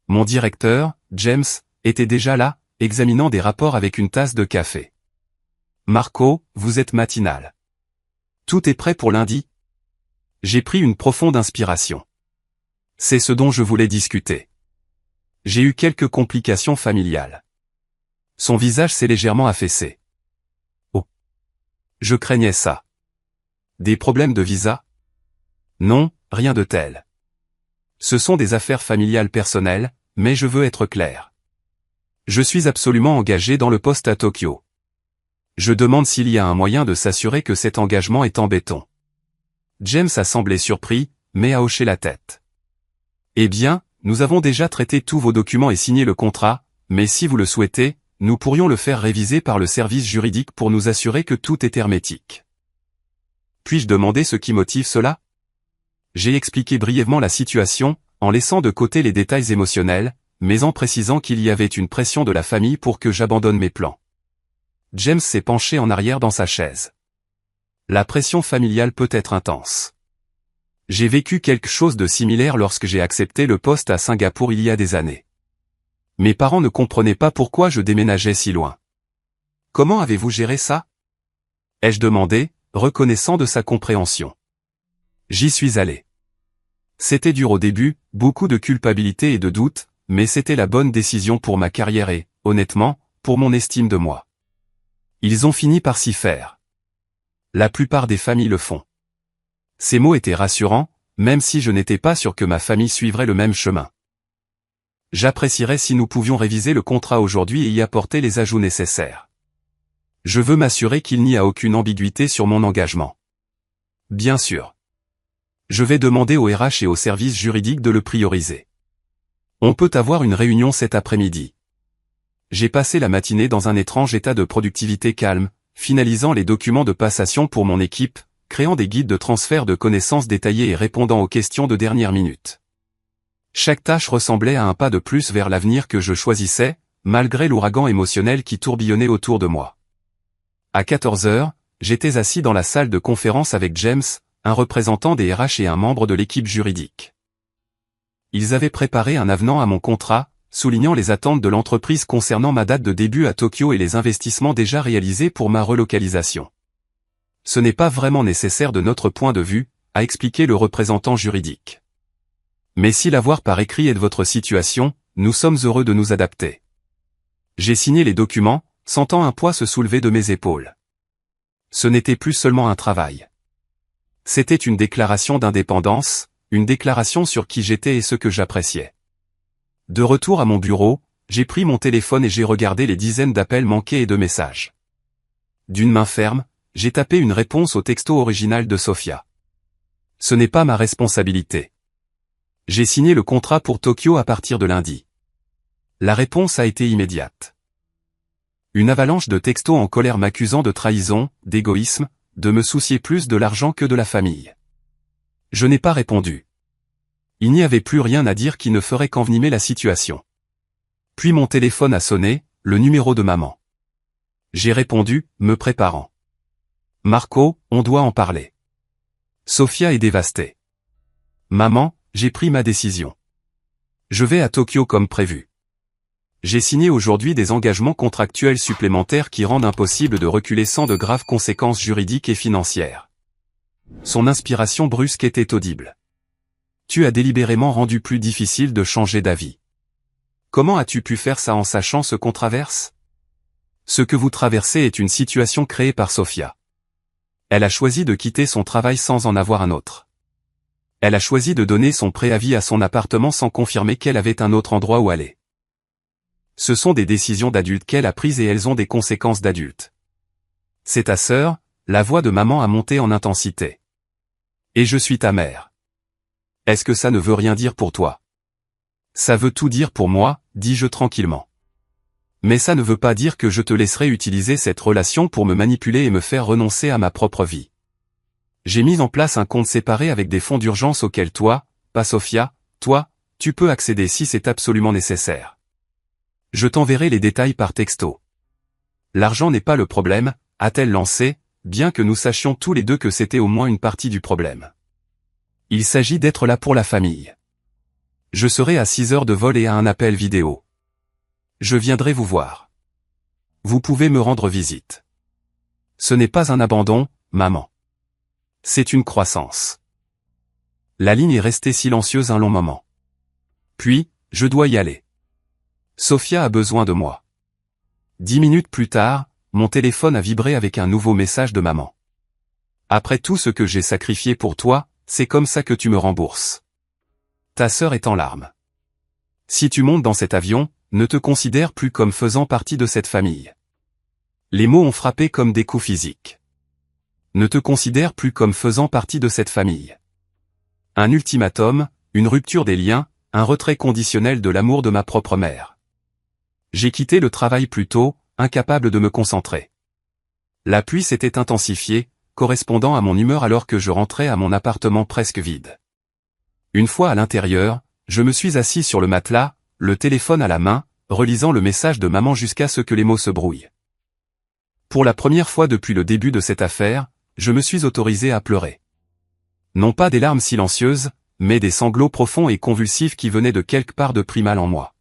Mon directeur, James, était déjà là, examinant des rapports avec une tasse de café. « Marco, vous êtes matinal. Tout est prêt pour lundi ?» J'ai pris une profonde inspiration. C'est ce dont je voulais discuter. J'ai eu quelques complications familiales. Son visage s'est légèrement affaissé. Oh. Je craignais ça. Des problèmes de visa? Non, rien de tel. Ce sont des affaires familiales personnelles, mais je veux être clair. Je suis absolument engagé dans le poste à Tokyo. Je demande s'il y a un moyen de s'assurer que cet engagement est en béton. James a semblé surpris, mais a hoché la tête. Eh bien, nous avons déjà traité tous vos documents et signé le contrat, mais si vous le souhaitez, nous pourrions le faire réviser par le service juridique pour nous assurer que tout est hermétique. Puis-je demander ce qui motive cela? J'ai expliqué brièvement la situation, en laissant de côté les détails émotionnels, mais en précisant qu'il y avait une pression de la famille pour que j'abandonne mes plans. James s'est penché en arrière dans sa chaise. La pression familiale peut être intense. J'ai vécu quelque chose de similaire lorsque j'ai accepté le poste à Singapour il y a des années. Mes parents ne comprenaient pas pourquoi je déménageais si loin. Comment avez-vous géré ça? Ai-je demandé, reconnaissant de sa compréhension. J'y suis allé. C'était dur au début, beaucoup de culpabilité et de doute, mais c'était la bonne décision pour ma carrière et, honnêtement, pour mon estime de moi. Ils ont fini par s'y faire. La plupart des familles le font. Ces mots étaient rassurants, même si je n'étais pas sûr que ma famille suivrait le même chemin. J'apprécierais si nous pouvions réviser le contrat aujourd'hui et y apporter les ajouts nécessaires. Je veux m'assurer qu'il n'y a aucune ambiguïté sur mon engagement. Bien sûr. Je vais demander au RH et au service juridique de le prioriser. On peut avoir une réunion cet après-midi. J'ai passé la matinée dans un étrange état de productivité calme, finalisant les documents de passation pour mon équipe, créant des guides de transfert de connaissances détaillés et répondant aux questions de dernière minute. Chaque tâche ressemblait à un pas de plus vers l'avenir que je choisissais, malgré l'ouragan émotionnel qui tourbillonnait autour de moi. À 14 heures, j'étais assis dans la salle de conférence avec James, un représentant des RH et un membre de l'équipe juridique. Ils avaient préparé un avenant à mon contrat, soulignant les attentes de l'entreprise concernant ma date de début à Tokyo et les investissements déjà réalisés pour ma relocalisation. Ce n'est pas vraiment nécessaire de notre point de vue, a expliqué le représentant juridique. Mais si l'avoir par écrit est de votre situation, nous sommes heureux de nous adapter. J'ai signé les documents, sentant un poids se soulever de mes épaules. Ce n'était plus seulement un travail. C'était une déclaration d'indépendance, une déclaration sur qui j'étais et ce que j'appréciais. De retour à mon bureau, j'ai pris mon téléphone et j'ai regardé les dizaines d'appels manqués et de messages. D'une main ferme, j'ai tapé une réponse au texto original de Sophia. Ce n'est pas ma responsabilité. J'ai signé le contrat pour Tokyo à partir de lundi. La réponse a été immédiate. Une avalanche de textos en colère m'accusant de trahison, d'égoïsme, de me soucier plus de l'argent que de la famille. Je n'ai pas répondu. Il n'y avait plus rien à dire qui ne ferait qu'envenimer la situation. Puis mon téléphone a sonné, le numéro de maman. J'ai répondu, me préparant. Marco, on doit en parler. Sophia est dévastée. Maman, j'ai pris ma décision. Je vais à Tokyo comme prévu. J'ai signé aujourd'hui des engagements contractuels supplémentaires qui rendent impossible de reculer sans de graves conséquences juridiques et financières. Son inspiration brusque était audible. Tu as délibérément rendu plus difficile de changer d'avis. Comment as-tu pu faire ça en sachant ce qu'on traverse? Ce que vous traversez est une situation créée par Sophia. Elle a choisi de quitter son travail sans en avoir un autre. Elle a choisi de donner son préavis à son appartement sans confirmer qu'elle avait un autre endroit où aller. Ce sont des décisions d'adulte qu'elle a prises et elles ont des conséquences d'adulte. C'est ta sœur, la voix de maman a monté en intensité. Et je suis ta mère. Est-ce que ça ne veut rien dire pour toi? Ça veut tout dire pour moi, dis-je tranquillement. Mais ça ne veut pas dire que je te laisserai utiliser cette relation pour me manipuler et me faire renoncer à ma propre vie. J'ai mis en place un compte séparé avec des fonds d'urgence auxquels toi, pas Sophia, toi, tu peux accéder si c'est absolument nécessaire. Je t'enverrai les détails par texto. L'argent n'est pas le problème, a-t-elle lancé, bien que nous sachions tous les deux que c'était au moins une partie du problème. Il s'agit d'être là pour la famille. Je serai à 6 heures de vol et à un appel vidéo. Je viendrai vous voir. Vous pouvez me rendre visite. Ce n'est pas un abandon, maman. C'est une croissance. La ligne est restée silencieuse un long moment. Puis, je dois y aller. Sophia a besoin de moi. 10 minutes plus tard, mon téléphone a vibré avec un nouveau message de maman. Après tout ce que j'ai sacrifié pour toi, c'est comme ça que tu me rembourses. Ta sœur est en larmes. Si tu montes dans cet avion, ne te considère plus comme faisant partie de cette famille. Les mots ont frappé comme des coups physiques. Ne te considère plus comme faisant partie de cette famille. Un ultimatum, une rupture des liens, un retrait conditionnel de l'amour de ma propre mère. J'ai quitté le travail plus tôt, incapable de me concentrer. La pluie s'était intensifiée, correspondant à mon humeur alors que je rentrais à mon appartement presque vide. Une fois à l'intérieur, je me suis assis sur le matelas, le téléphone à la main, relisant le message de maman jusqu'à ce que les mots se brouillent. Pour la première fois depuis le début de cette affaire, je me suis autorisé à pleurer. Non pas des larmes silencieuses, mais des sanglots profonds et convulsifs qui venaient de quelque part de primal en moi.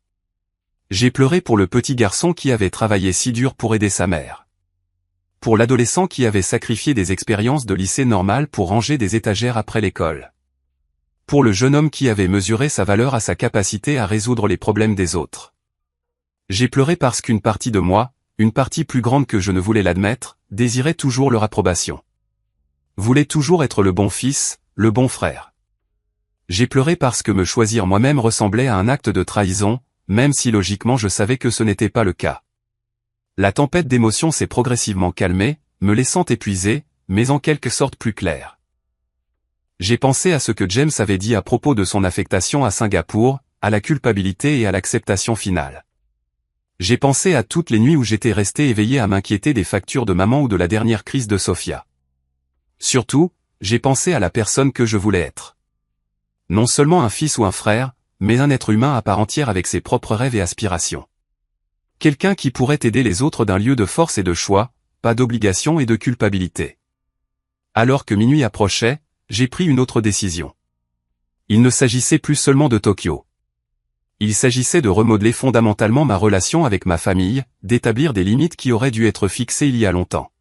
J'ai pleuré pour le petit garçon qui avait travaillé si dur pour aider sa mère. Pour l'adolescent qui avait sacrifié des expériences de lycée normal pour ranger des étagères après l'école. Pour le jeune homme qui avait mesuré sa valeur à sa capacité à résoudre les problèmes des autres. J'ai pleuré parce qu'une partie de moi, une partie plus grande que je ne voulais l'admettre, désirait toujours leur approbation. Voulait toujours être le bon fils, le bon frère. J'ai pleuré parce que me choisir moi-même ressemblait à un acte de trahison, même si logiquement je savais que ce n'était pas le cas. La tempête d'émotions s'est progressivement calmée, me laissant épuisé, mais en quelque sorte plus clair. J'ai pensé à ce que James avait dit à propos de son affectation à Singapour, à la culpabilité et à l'acceptation finale. J'ai pensé à toutes les nuits où j'étais resté éveillé à m'inquiéter des factures de maman ou de la dernière crise de Sophia. Surtout, j'ai pensé à la personne que je voulais être. Non seulement un fils ou un frère, mais un être humain à part entière avec ses propres rêves et aspirations. Quelqu'un qui pourrait aider les autres d'un lieu de force et de choix, pas d'obligation et de culpabilité. Alors que minuit approchait, j'ai pris une autre décision. Il ne s'agissait plus seulement de Tokyo. Il s'agissait de remodeler fondamentalement ma relation avec ma famille, d'établir des limites qui auraient dû être fixées il y a longtemps.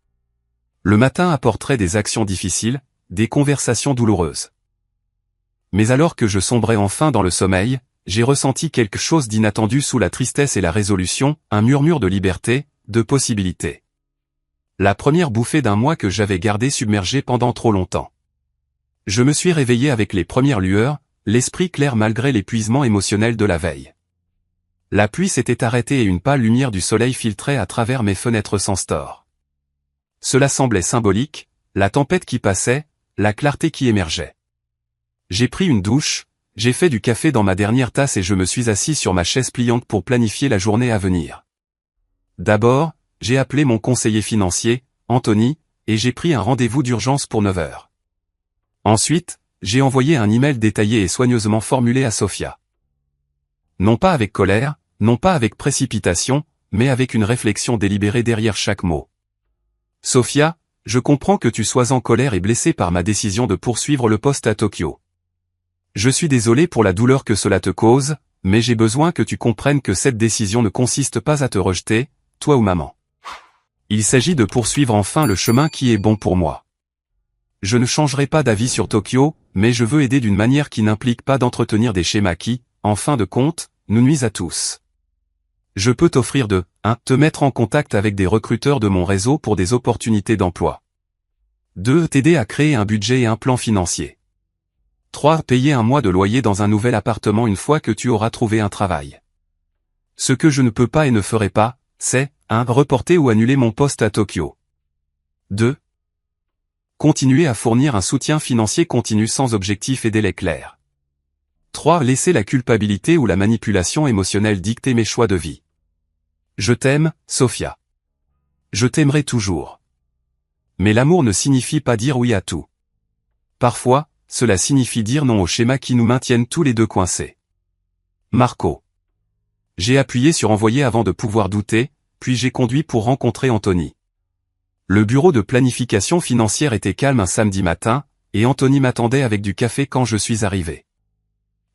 Le matin apporterait des actions difficiles, des conversations douloureuses. Mais alors que je sombrais enfin dans le sommeil, j'ai ressenti quelque chose d'inattendu sous la tristesse et la résolution, un murmure de liberté, de possibilité. La première bouffée d'un mois que j'avais gardé submergé pendant trop longtemps. Je me suis réveillé avec les premières lueurs, l'esprit clair malgré l'épuisement émotionnel de la veille. La pluie s'était arrêtée et une pâle lumière du soleil filtrait à travers mes fenêtres sans store. Cela semblait symbolique, la tempête qui passait, la clarté qui émergeait. J'ai pris une douche, j'ai fait du café dans ma dernière tasse et je me suis assis sur ma chaise pliante pour planifier la journée à venir. D'abord, j'ai appelé mon conseiller financier, Anthony, et j'ai pris un rendez-vous d'urgence pour 9 heures. Ensuite, j'ai envoyé un email détaillé et soigneusement formulé à Sophia. Non pas avec colère, non pas avec précipitation, mais avec une réflexion délibérée derrière chaque mot. Sophia, je comprends que tu sois en colère et blessée par ma décision de poursuivre le poste à Tokyo. Je suis désolé pour la douleur que cela te cause, mais j'ai besoin que tu comprennes que cette décision ne consiste pas à te rejeter, toi ou maman. Il s'agit de poursuivre enfin le chemin qui est bon pour moi. Je ne changerai pas d'avis sur Tokyo, mais je veux aider d'une manière qui n'implique pas d'entretenir des schémas qui, en fin de compte, nous nuisent à tous. Je peux t'offrir de 1. Te mettre en contact avec des recruteurs de mon réseau pour des opportunités d'emploi. 2. T'aider à créer un budget et un plan financier. 3. Payer un mois de loyer dans un nouvel appartement une fois que tu auras trouvé un travail. Ce que je ne peux pas et ne ferai pas, c'est 1. Reporter ou annuler mon poste à Tokyo. 2. Continuer à fournir un soutien financier continu sans objectif et délai clair. 3. Laisser la culpabilité ou la manipulation émotionnelle dicter mes choix de vie. Je t'aime, Sophia. Je t'aimerai toujours. Mais l'amour ne signifie pas dire oui à tout. Parfois, cela signifie dire non aux schémas qui nous maintiennent tous les deux coincés. Marco. J'ai appuyé sur envoyer avant de pouvoir douter, puis j'ai conduit pour rencontrer Anthony. Le bureau de planification financière était calme un samedi matin, et Anthony m'attendait avec du café quand je suis arrivé.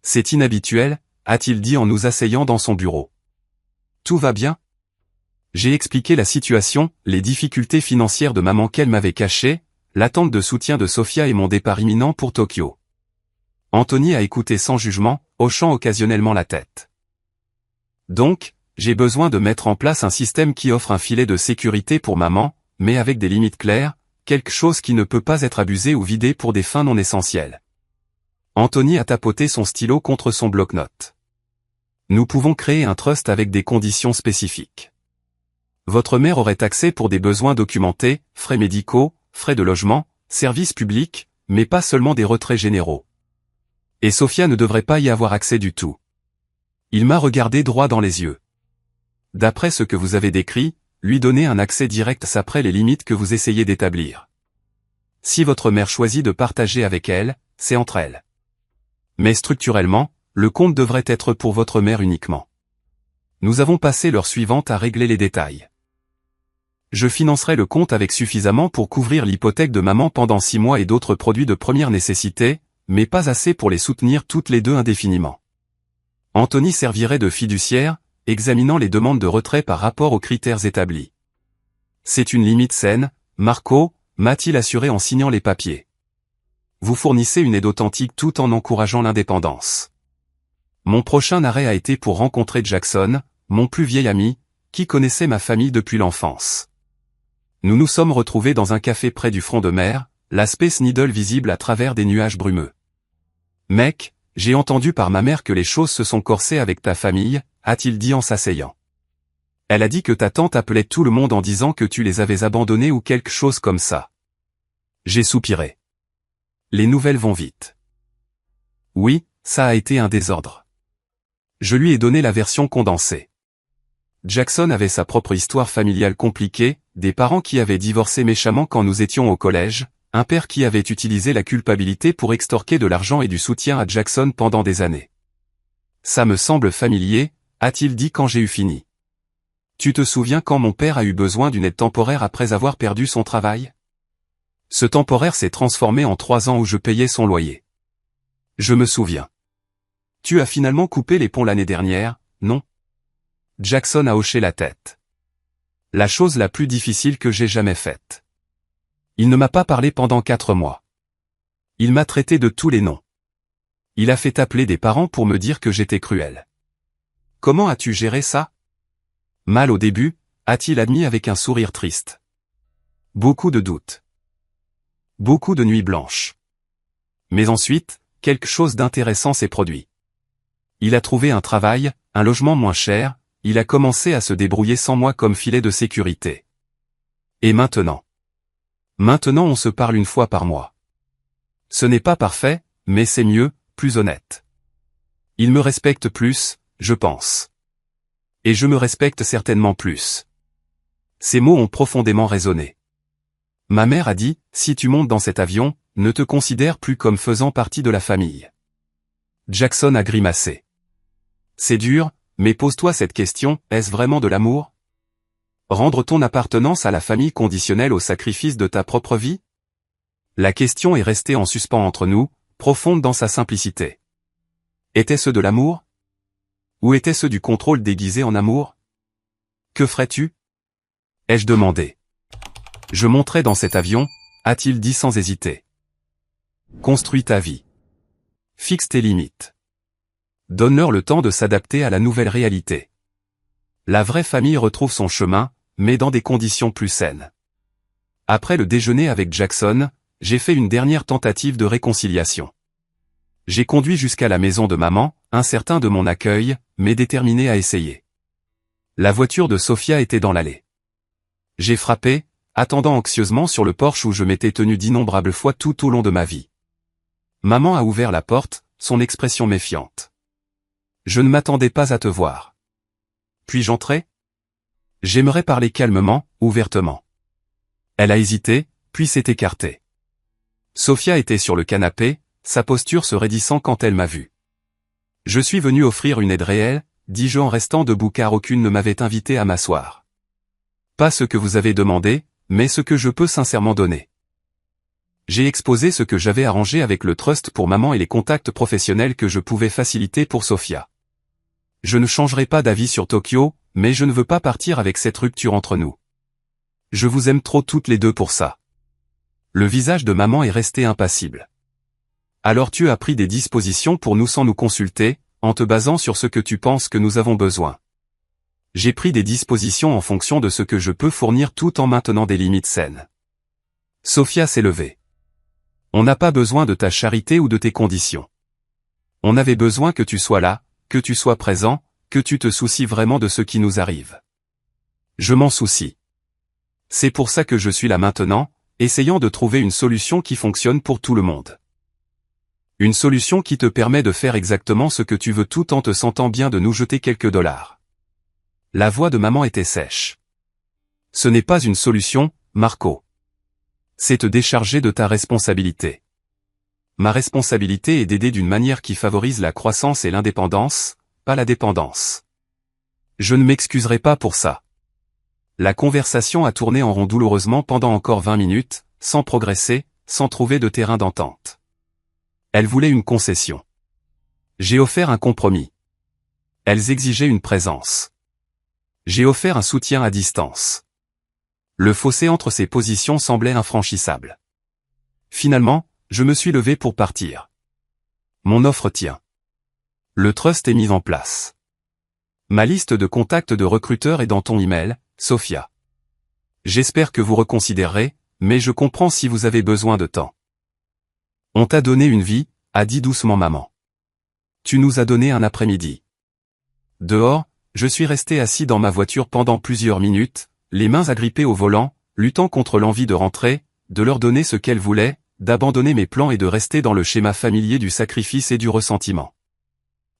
C'est inhabituel, a-t-il dit en nous asseyant dans son bureau. Tout va bien? J'ai expliqué la situation, les difficultés financières de maman qu'elle m'avait cachées, l'attente de soutien de Sophia et mon départ imminent pour Tokyo. Anthony a écouté sans jugement, hochant occasionnellement la tête. Donc, j'ai besoin de mettre en place un système qui offre un filet de sécurité pour maman, mais avec des limites claires, quelque chose qui ne peut pas être abusé ou vidé pour des fins non essentielles. Anthony a tapoté son stylo contre son bloc-notes. Nous pouvons créer un trust avec des conditions spécifiques. Votre mère aurait accès pour des besoins documentés, frais médicaux, frais de logement, services publics, mais pas seulement des retraits généraux. Et Sophia ne devrait pas y avoir accès du tout. Il m'a regardé droit dans les yeux. D'après ce que vous avez décrit, lui donner un accès direct s'après les limites que vous essayez d'établir. Si votre mère choisit de partager avec elle, c'est entre elles. Mais structurellement, le compte devrait être pour votre mère uniquement. Nous avons passé l'heure suivante à régler les détails. Je financerai le compte avec suffisamment pour couvrir l'hypothèque de maman pendant 6 mois et d'autres produits de première nécessité, mais pas assez pour les soutenir toutes les deux indéfiniment. Anthony servirait de fiduciaire, examinant les demandes de retrait par rapport aux critères établis. C'est une limite saine, Marco, m'a-t-il assuré en signant les papiers. Vous fournissez une aide authentique tout en encourageant l'indépendance. Mon prochain arrêt a été pour rencontrer Jackson, mon plus vieil ami, qui connaissait ma famille depuis l'enfance. Nous nous sommes retrouvés dans un café près du front de mer, la Space Needle visible à travers des nuages brumeux. Mec, j'ai entendu par ma mère que les choses se sont corsées avec ta famille, a-t-il dit en s'asseyant. Elle a dit que ta tante appelait tout le monde en disant que tu les avais abandonnés ou quelque chose comme ça. J'ai soupiré. Les nouvelles vont vite. Oui, ça a été un désordre. Je lui ai donné la version condensée. Jackson avait sa propre histoire familiale compliquée, des parents qui avaient divorcé méchamment quand nous étions au collège, un père qui avait utilisé la culpabilité pour extorquer de l'argent et du soutien à Jackson pendant des années. Ça me semble familier, a-t-il dit quand j'ai eu fini. Tu te souviens quand mon père a eu besoin d'une aide temporaire après avoir perdu son travail? Ce temporaire s'est transformé en 3 ans où je payais son loyer. Je me souviens. Tu as finalement coupé les ponts l'année dernière, non? Jackson a hoché la tête. La chose la plus difficile que j'ai jamais faite. Il ne m'a pas parlé pendant 4 mois. Il m'a traité de tous les noms. Il a fait appeler des parents pour me dire que j'étais cruel. Comment as-tu géré ça? Mal au début, a-t-il admis avec un sourire triste. Beaucoup de doutes. Beaucoup de nuits blanches. Mais ensuite, quelque chose d'intéressant s'est produit. Il a trouvé un travail, un logement moins cher, il a commencé à se débrouiller sans moi comme filet de sécurité. Et maintenant? Maintenant on se parle 1 fois par mois. Ce n'est pas parfait, mais c'est mieux, plus honnête. Il me respecte plus, je pense. Et je me respecte certainement plus. Ces mots ont profondément résonné. Ma mère a dit, si tu montes dans cet avion, ne te considère plus comme faisant partie de la famille. Jackson a grimacé. C'est dur, mais pose-toi cette question, est-ce vraiment de l'amour? Rendre ton appartenance à la famille conditionnelle au sacrifice de ta propre vie? La question est restée en suspens entre nous, profonde dans sa simplicité. Était-ce de l'amour? Ou était-ce du contrôle déguisé en amour? Que ferais-tu? Ai-je demandé. Je monterai dans cet avion, a-t-il dit sans hésiter. Construis ta vie. Fixe tes limites. Donne-leur le temps de s'adapter à la nouvelle réalité. La vraie famille retrouve son chemin, mais dans des conditions plus saines. Après le déjeuner avec Jackson, j'ai fait une dernière tentative de réconciliation. J'ai conduit jusqu'à la maison de maman, incertain de mon accueil, mais déterminé à essayer. La voiture de Sophia était dans l'allée. J'ai frappé, attendant anxieusement sur le porche où je m'étais tenu d'innombrables fois tout au long de ma vie. Maman a ouvert la porte, son expression méfiante. Je ne m'attendais pas à te voir. Puis-je entrer? J'aimerais parler calmement, ouvertement. Elle a hésité, puis s'est écartée. Sophia était sur le canapé, sa posture se raidissant quand elle m'a vu. Je suis venu offrir une aide réelle, dis-je en restant debout car aucune ne m'avait invité à m'asseoir. Pas ce que vous avez demandé, mais ce que je peux sincèrement donner. J'ai exposé ce que j'avais arrangé avec le trust pour maman et les contacts professionnels que je pouvais faciliter pour Sophia. Je ne changerai pas d'avis sur Tokyo, mais je ne veux pas partir avec cette rupture entre nous. Je vous aime trop toutes les deux pour ça. Le visage de maman est resté impassible. Alors tu as pris des dispositions pour nous sans nous consulter, en te basant sur ce que tu penses que nous avons besoin. J'ai pris des dispositions en fonction de ce que je peux fournir tout en maintenant des limites saines. Sophia s'est levée. On n'a pas besoin de ta charité ou de tes conditions. On avait besoin que tu sois là, que tu sois présent, que tu te soucies vraiment de ce qui nous arrive. Je m'en soucie. C'est pour ça que je suis là maintenant, essayant de trouver une solution qui fonctionne pour tout le monde. Une solution qui te permet de faire exactement ce que tu veux tout en te sentant bien de nous jeter quelques dollars. La voix de maman était sèche. Ce n'est pas une solution, Marco. C'est te décharger de ta responsabilité. Ma responsabilité est d'aider d'une manière qui favorise la croissance et l'indépendance, pas la dépendance. Je ne m'excuserai pas pour ça. La conversation a tourné en rond douloureusement pendant encore 20 minutes, sans progresser, sans trouver de terrain d'entente. Elle voulait une concession. J'ai offert un compromis. Elles exigeaient une présence. J'ai offert un soutien à distance. Le fossé entre ces positions semblait infranchissable. Finalement, je me suis levé pour partir. Mon offre tient. Le trust est mis en place. Ma liste de contacts de recruteurs est dans ton email, Sophia. J'espère que vous reconsidérerez, mais je comprends si vous avez besoin de temps. On t'a donné une vie, a dit doucement maman. Tu nous as donné un après-midi. Dehors, je suis resté assis dans ma voiture pendant plusieurs minutes, les mains agrippées au volant, luttant contre l'envie de rentrer, de leur donner ce qu'elles voulaient, d'abandonner mes plans et de rester dans le schéma familier du sacrifice et du ressentiment.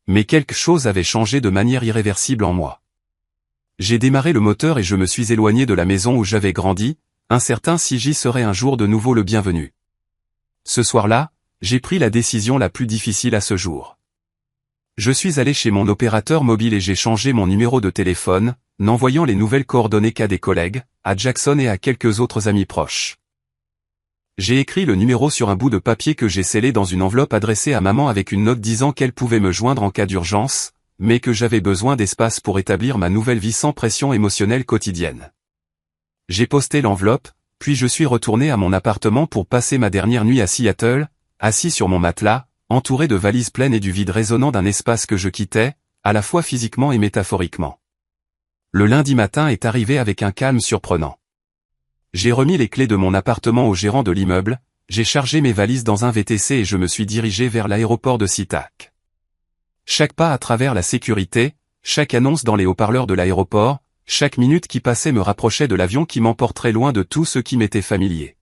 Mais quelque chose avait changé de manière irréversible en moi. J'ai démarré le moteur et je me suis éloigné de la maison où j'avais grandi, incertain si j'y serais un jour de nouveau le bienvenu. Ce soir-là, j'ai pris la décision la plus difficile à ce jour. Je suis allé chez mon opérateur mobile et j'ai changé mon numéro de téléphone, n'envoyant les nouvelles coordonnées qu'à des collègues, à Jackson et à quelques autres amis proches. J'ai écrit le numéro sur un bout de papier que j'ai scellé dans une enveloppe adressée à maman avec une note disant qu'elle pouvait me joindre en cas d'urgence, mais que j'avais besoin d'espace pour établir ma nouvelle vie sans pression émotionnelle quotidienne. J'ai posté l'enveloppe, puis je suis retourné à mon appartement pour passer ma dernière nuit à Seattle, assis sur mon matelas, entouré de valises pleines et du vide résonnant d'un espace que je quittais, à la fois physiquement et métaphoriquement. Le lundi matin est arrivé avec un calme surprenant. J'ai remis les clés de mon appartement au gérant de l'immeuble, j'ai chargé mes valises dans un VTC et je me suis dirigé vers l'aéroport de SeaTac. Chaque pas à travers la sécurité, chaque annonce dans les haut-parleurs de l'aéroport, chaque minute qui passait me rapprochait de l'avion qui m'emporterait loin de tout ce qui m'était familier.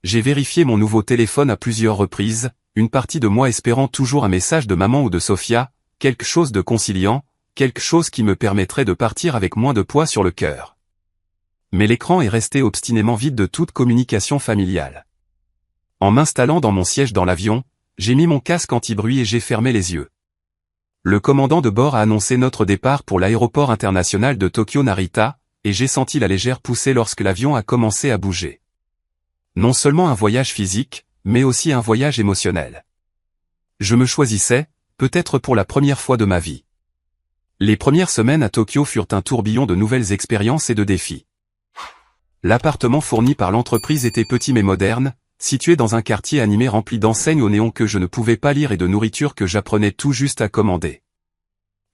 J'ai vérifié mon nouveau téléphone à plusieurs reprises, une partie de moi espérant toujours un message de maman ou de Sophia, quelque chose de conciliant, quelque chose qui me permettrait de partir avec moins de poids sur le cœur. Mais l'écran est resté obstinément vide de toute communication familiale. En m'installant dans mon siège dans l'avion, j'ai mis mon casque anti-bruit et j'ai fermé les yeux. Le commandant de bord a annoncé notre départ pour l'aéroport international de Tokyo Narita, et j'ai senti la légère poussée lorsque l'avion a commencé à bouger. Non seulement un voyage physique, mais aussi un voyage émotionnel. Je me choisissais, peut-être pour la première fois de ma vie. Les premières semaines à Tokyo furent un tourbillon de nouvelles expériences et de défis. L'appartement fourni par l'entreprise était petit mais moderne, situé dans un quartier animé rempli d'enseignes au néon que je ne pouvais pas lire et de nourriture que j'apprenais tout juste à commander.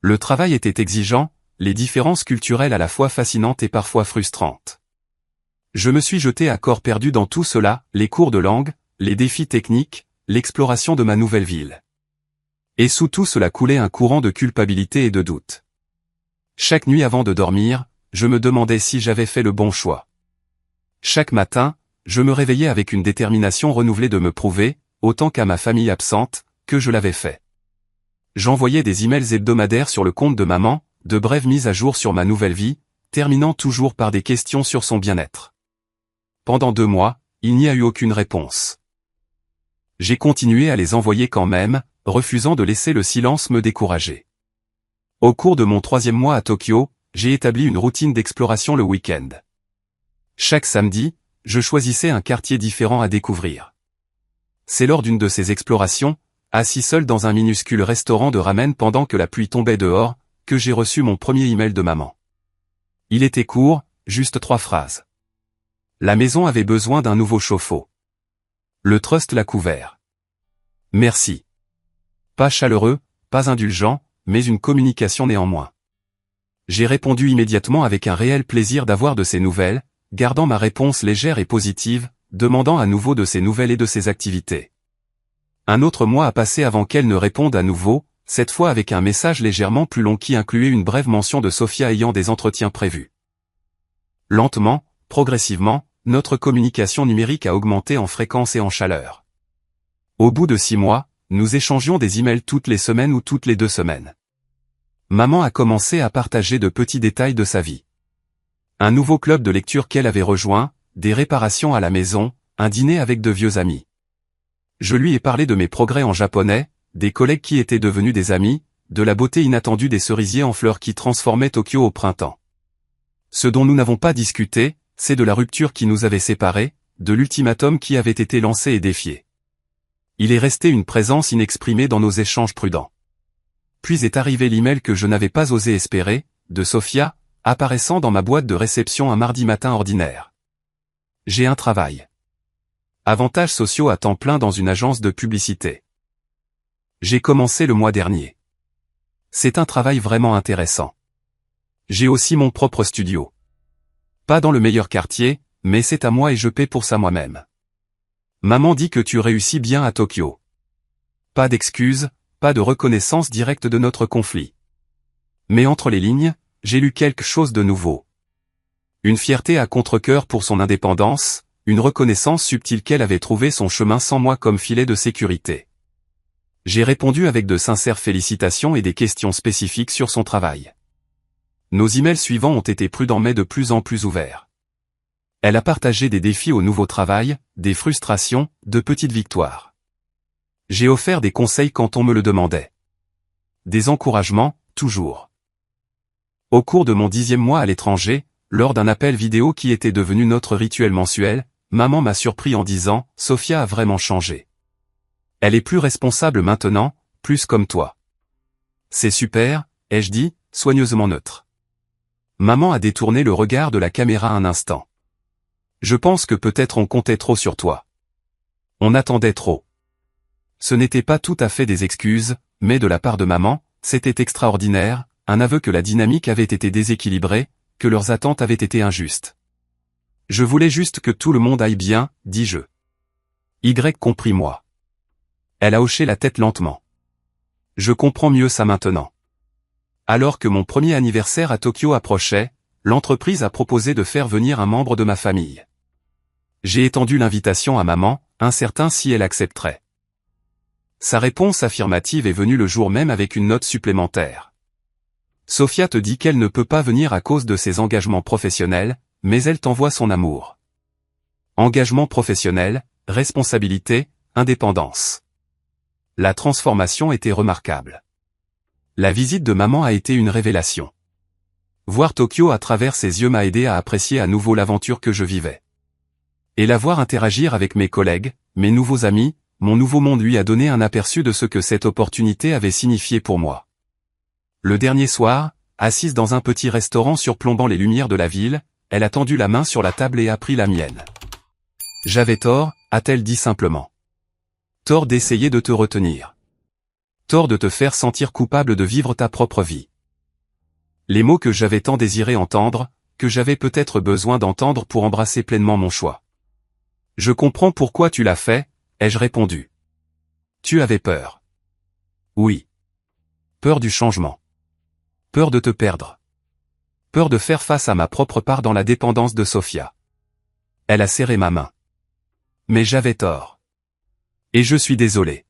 Le travail était exigeant, les différences culturelles à la fois fascinantes et parfois frustrantes. Je me suis jeté à corps perdu dans tout cela, les cours de langue, les défis techniques, l'exploration de ma nouvelle ville. Et sous tout cela coulait un courant de culpabilité et de doute. Chaque nuit avant de dormir, je me demandais si j'avais fait le bon choix. Chaque matin, je me réveillais avec une détermination renouvelée de me prouver, autant qu'à ma famille absente, que je l'avais fait. J'envoyais des emails hebdomadaires sur le compte de maman, de brèves mises à jour sur ma nouvelle vie, terminant toujours par des questions sur son bien-être. Pendant 2 mois, il n'y a eu aucune réponse. J'ai continué à les envoyer quand même, refusant de laisser le silence me décourager. Au cours de mon 3e mois à Tokyo, j'ai établi une routine d'exploration le week-end. Chaque samedi, je choisissais un quartier différent à découvrir. C'est lors d'une de ces explorations, assis seul dans un minuscule restaurant de ramen pendant que la pluie tombait dehors, que j'ai reçu mon premier email de maman. Il était court, juste 3 phrases. La maison avait besoin d'un nouveau chauffe-eau. Le trust l'a couvert. Merci. Pas chaleureux, pas indulgent, mais une communication néanmoins. J'ai répondu immédiatement avec un réel plaisir d'avoir de ses nouvelles, gardant ma réponse légère et positive, demandant à nouveau de ses nouvelles et de ses activités. Un autre mois a passé avant qu'elle ne réponde à nouveau, cette fois avec un message légèrement plus long qui incluait une brève mention de Sophia ayant des entretiens prévus. Lentement, progressivement, notre communication numérique a augmenté en fréquence et en chaleur. Au bout de 6 mois, nous échangions des emails toutes les semaines ou toutes les 2 semaines. Maman a commencé à partager de petits détails de sa vie. Un nouveau club de lecture qu'elle avait rejoint, des réparations à la maison, un dîner avec de vieux amis. Je lui ai parlé de mes progrès en japonais, des collègues qui étaient devenus des amis, de la beauté inattendue des cerisiers en fleurs qui transformaient Tokyo au printemps. Ce dont nous n'avons pas discuté, c'est de la rupture qui nous avait séparés, de l'ultimatum qui avait été lancé et défié. Il est resté une présence inexprimée dans nos échanges prudents. Puis est arrivé l'email que je n'avais pas osé espérer, de Sophia, apparaissant dans ma boîte de réception un mardi matin ordinaire. J'ai un travail. Avantages sociaux à temps plein dans une agence de publicité. J'ai commencé le mois dernier. C'est un travail vraiment intéressant. J'ai aussi mon propre studio. Pas dans le meilleur quartier, mais c'est à moi et je paie pour ça moi-même. Maman dit que tu réussis bien à Tokyo. Pas d'excuses, pas de reconnaissance directe de notre conflit. Mais entre les lignes, j'ai lu quelque chose de nouveau. Une fierté à contre-cœur pour son indépendance, une reconnaissance subtile qu'elle avait trouvé son chemin sans moi comme filet de sécurité. J'ai répondu avec de sincères félicitations et des questions spécifiques sur son travail. Nos emails suivants ont été prudents mais de plus en plus ouverts. Elle a partagé des défis au nouveau travail, des frustrations, de petites victoires. J'ai offert des conseils quand on me le demandait. Des encouragements, toujours. Au cours de mon 10e mois à l'étranger, lors d'un appel vidéo qui était devenu notre rituel mensuel, maman m'a surpris en disant « Sophia a vraiment changé. Elle est plus responsable maintenant, plus comme toi. » C'est super, ai-je dit, soigneusement neutre. Maman a détourné le regard de la caméra un instant. Je pense que peut-être on comptait trop sur toi. On attendait trop. Ce n'était pas tout à fait des excuses, mais de la part de maman, c'était extraordinaire, un aveu que la dynamique avait été déséquilibrée, que leurs attentes avaient été injustes. Je voulais juste que tout le monde aille bien, dis-je. Y compris moi. Elle a hoché la tête lentement. Je comprends mieux ça maintenant. Alors que mon premier anniversaire à Tokyo approchait, l'entreprise a proposé de faire venir un membre de ma famille. J'ai étendu l'invitation à maman, incertain si elle accepterait. Sa réponse affirmative est venue le jour même avec une note supplémentaire. Sophia te dit qu'elle ne peut pas venir à cause de ses engagements professionnels, mais elle t'envoie son amour. Engagement professionnel, responsabilité, indépendance. La transformation était remarquable. La visite de maman a été une révélation. Voir Tokyo à travers ses yeux m'a aidé à apprécier à nouveau l'aventure que je vivais. Et la voir interagir avec mes collègues, mes nouveaux amis, mon nouveau monde lui a donné un aperçu de ce que cette opportunité avait signifié pour moi. Le dernier soir, assise dans un petit restaurant surplombant les lumières de la ville, elle a tendu la main sur la table et a pris la mienne. « J'avais tort », a-t-elle dit simplement. « Tort d'essayer de te retenir. Tort de te faire sentir coupable de vivre ta propre vie. » Les mots que j'avais tant désiré entendre, que j'avais peut-être besoin d'entendre pour embrasser pleinement mon choix. « Je comprends pourquoi tu l'as fait », ai-je répondu. « Tu avais peur. » « Oui. Peur du changement. Peur de te perdre. Peur de faire face à ma propre part dans la dépendance de Sophia. » Elle a serré ma main. « Mais j'avais tort. Et je suis désolé. »«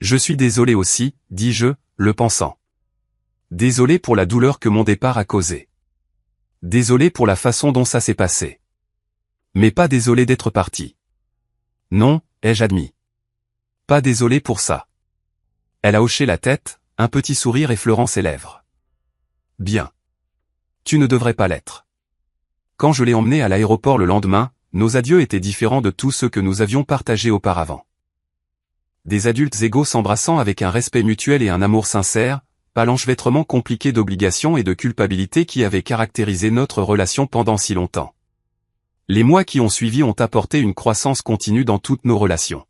Je suis désolé aussi, » dis-je, le pensant. Désolé pour la douleur que mon départ a causée. Désolé pour la façon dont ça s'est passé. Mais pas désolé d'être parti. Non, ai-je admis. Pas désolé pour ça. Elle a hoché la tête, un petit sourire effleurant ses lèvres. Bien. Tu ne devrais pas l'être. Quand je l'ai emmenée à l'aéroport le lendemain, nos adieux étaient différents de tous ceux que nous avions partagés auparavant. Des adultes égaux s'embrassant avec un respect mutuel et un amour sincère, pas l'enchevêtrement compliqué d'obligations et de culpabilité qui avait caractérisé notre relation pendant si longtemps. Les mois qui ont suivi ont apporté une croissance continue dans toutes nos relations.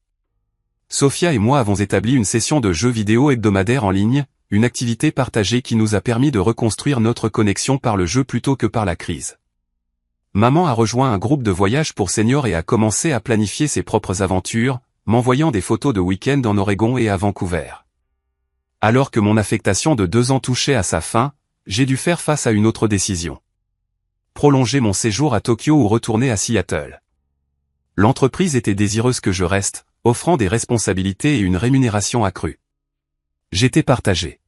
Sophia et moi avons établi une session de jeux vidéo hebdomadaire en ligne, une activité partagée qui nous a permis de reconstruire notre connexion par le jeu plutôt que par la crise. Maman a rejoint un groupe de voyage pour seniors et a commencé à planifier ses propres aventures, m'envoyant des photos de week-end en Oregon et à Vancouver. Alors que mon affectation de 2 ans touchait à sa fin, j'ai dû faire face à une autre décision. Prolonger mon séjour à Tokyo ou retourner à Seattle. L'entreprise était désireuse que je reste, offrant des responsabilités et une rémunération accrue. J'étais partagé.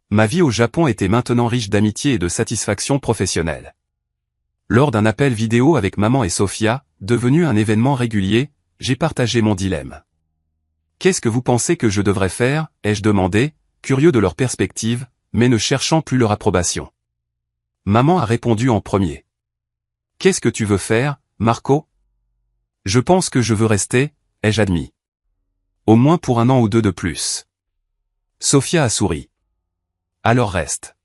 Ma vie au Japon était maintenant riche d'amitié et de satisfaction professionnelle. Lors d'un appel vidéo avec maman et Sophia, devenu un événement régulier, j'ai partagé mon dilemme. « Qu'est-ce que vous pensez que je devrais faire ?» ai-je demandé, curieux de leur perspective, mais ne cherchant plus leur approbation. Maman a répondu en premier. « Qu'est-ce que tu veux faire, Marco ?»« Je pense que je veux rester, » ai-je admis. « Au moins pour 1 an ou 2 de plus. » Sophia a souri. « Alors reste.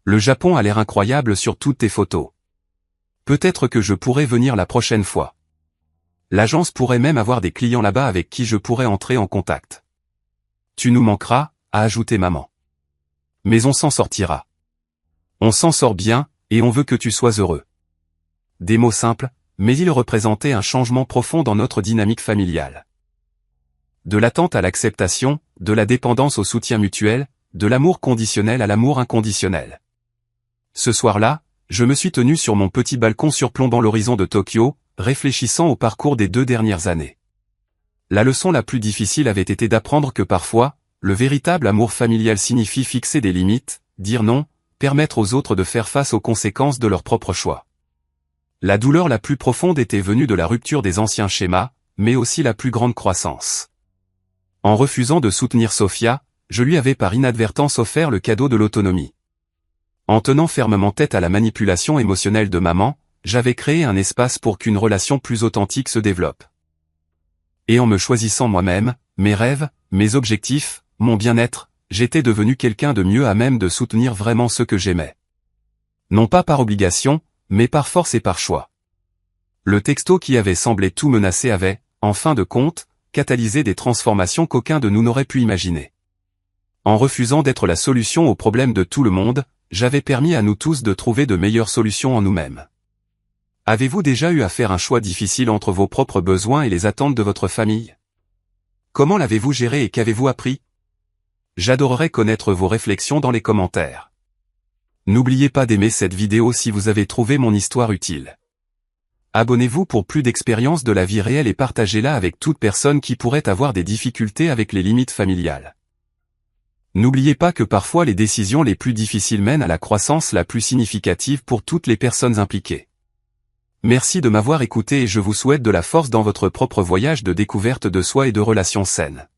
Le Japon a l'air incroyable sur toutes tes photos. Peut-être que je pourrais venir la prochaine fois. L'agence pourrait même avoir des clients là-bas avec qui je pourrais entrer en contact. Tu nous manqueras, a ajouté maman. Mais on s'en sortira. On s'en sort bien, et on veut que tu sois heureux. Des mots simples, mais ils représentaient un changement profond dans notre dynamique familiale. De l'attente à l'acceptation, de la dépendance au soutien mutuel, de l'amour conditionnel à l'amour inconditionnel. Ce soir-là, je me suis tenu sur mon petit balcon surplombant l'horizon de Tokyo, réfléchissant au parcours des 2 dernières années. La leçon la plus difficile avait été d'apprendre que parfois, le véritable amour familial signifie fixer des limites, dire non, permettre aux autres de faire face aux conséquences de leurs propres choix. La douleur la plus profonde était venue de la rupture des anciens schémas, mais aussi la plus grande croissance. En refusant de soutenir Sophia, je lui avais par inadvertance offert le cadeau de l'autonomie. En tenant fermement tête à la manipulation émotionnelle de maman, j'avais créé un espace pour qu'une relation plus authentique se développe. Et en me choisissant moi-même, mes rêves, mes objectifs, mon bien-être, j'étais devenu quelqu'un de mieux à même de soutenir vraiment ce que j'aimais. Non pas par obligation, mais par force et par choix. Le texto qui avait semblé tout menacer avait, en fin de compte, catalysé des transformations qu'aucun de nous n'aurait pu imaginer. En refusant d'être la solution aux problèmes de tout le monde, j'avais permis à nous tous de trouver de meilleures solutions en nous-mêmes. Avez-vous déjà eu à faire un choix difficile entre vos propres besoins et les attentes de votre famille? Comment l'avez-vous géré et qu'avez-vous appris? J'adorerais connaître vos réflexions dans les commentaires. N'oubliez pas d'aimer cette vidéo si vous avez trouvé mon histoire utile. Abonnez-vous pour plus d'expériences de la vie réelle et partagez-la avec toute personne qui pourrait avoir des difficultés avec les limites familiales. N'oubliez pas que parfois les décisions les plus difficiles mènent à la croissance la plus significative pour toutes les personnes impliquées. Merci de m'avoir écouté et je vous souhaite de la force dans votre propre voyage de découverte de soi et de relations saines.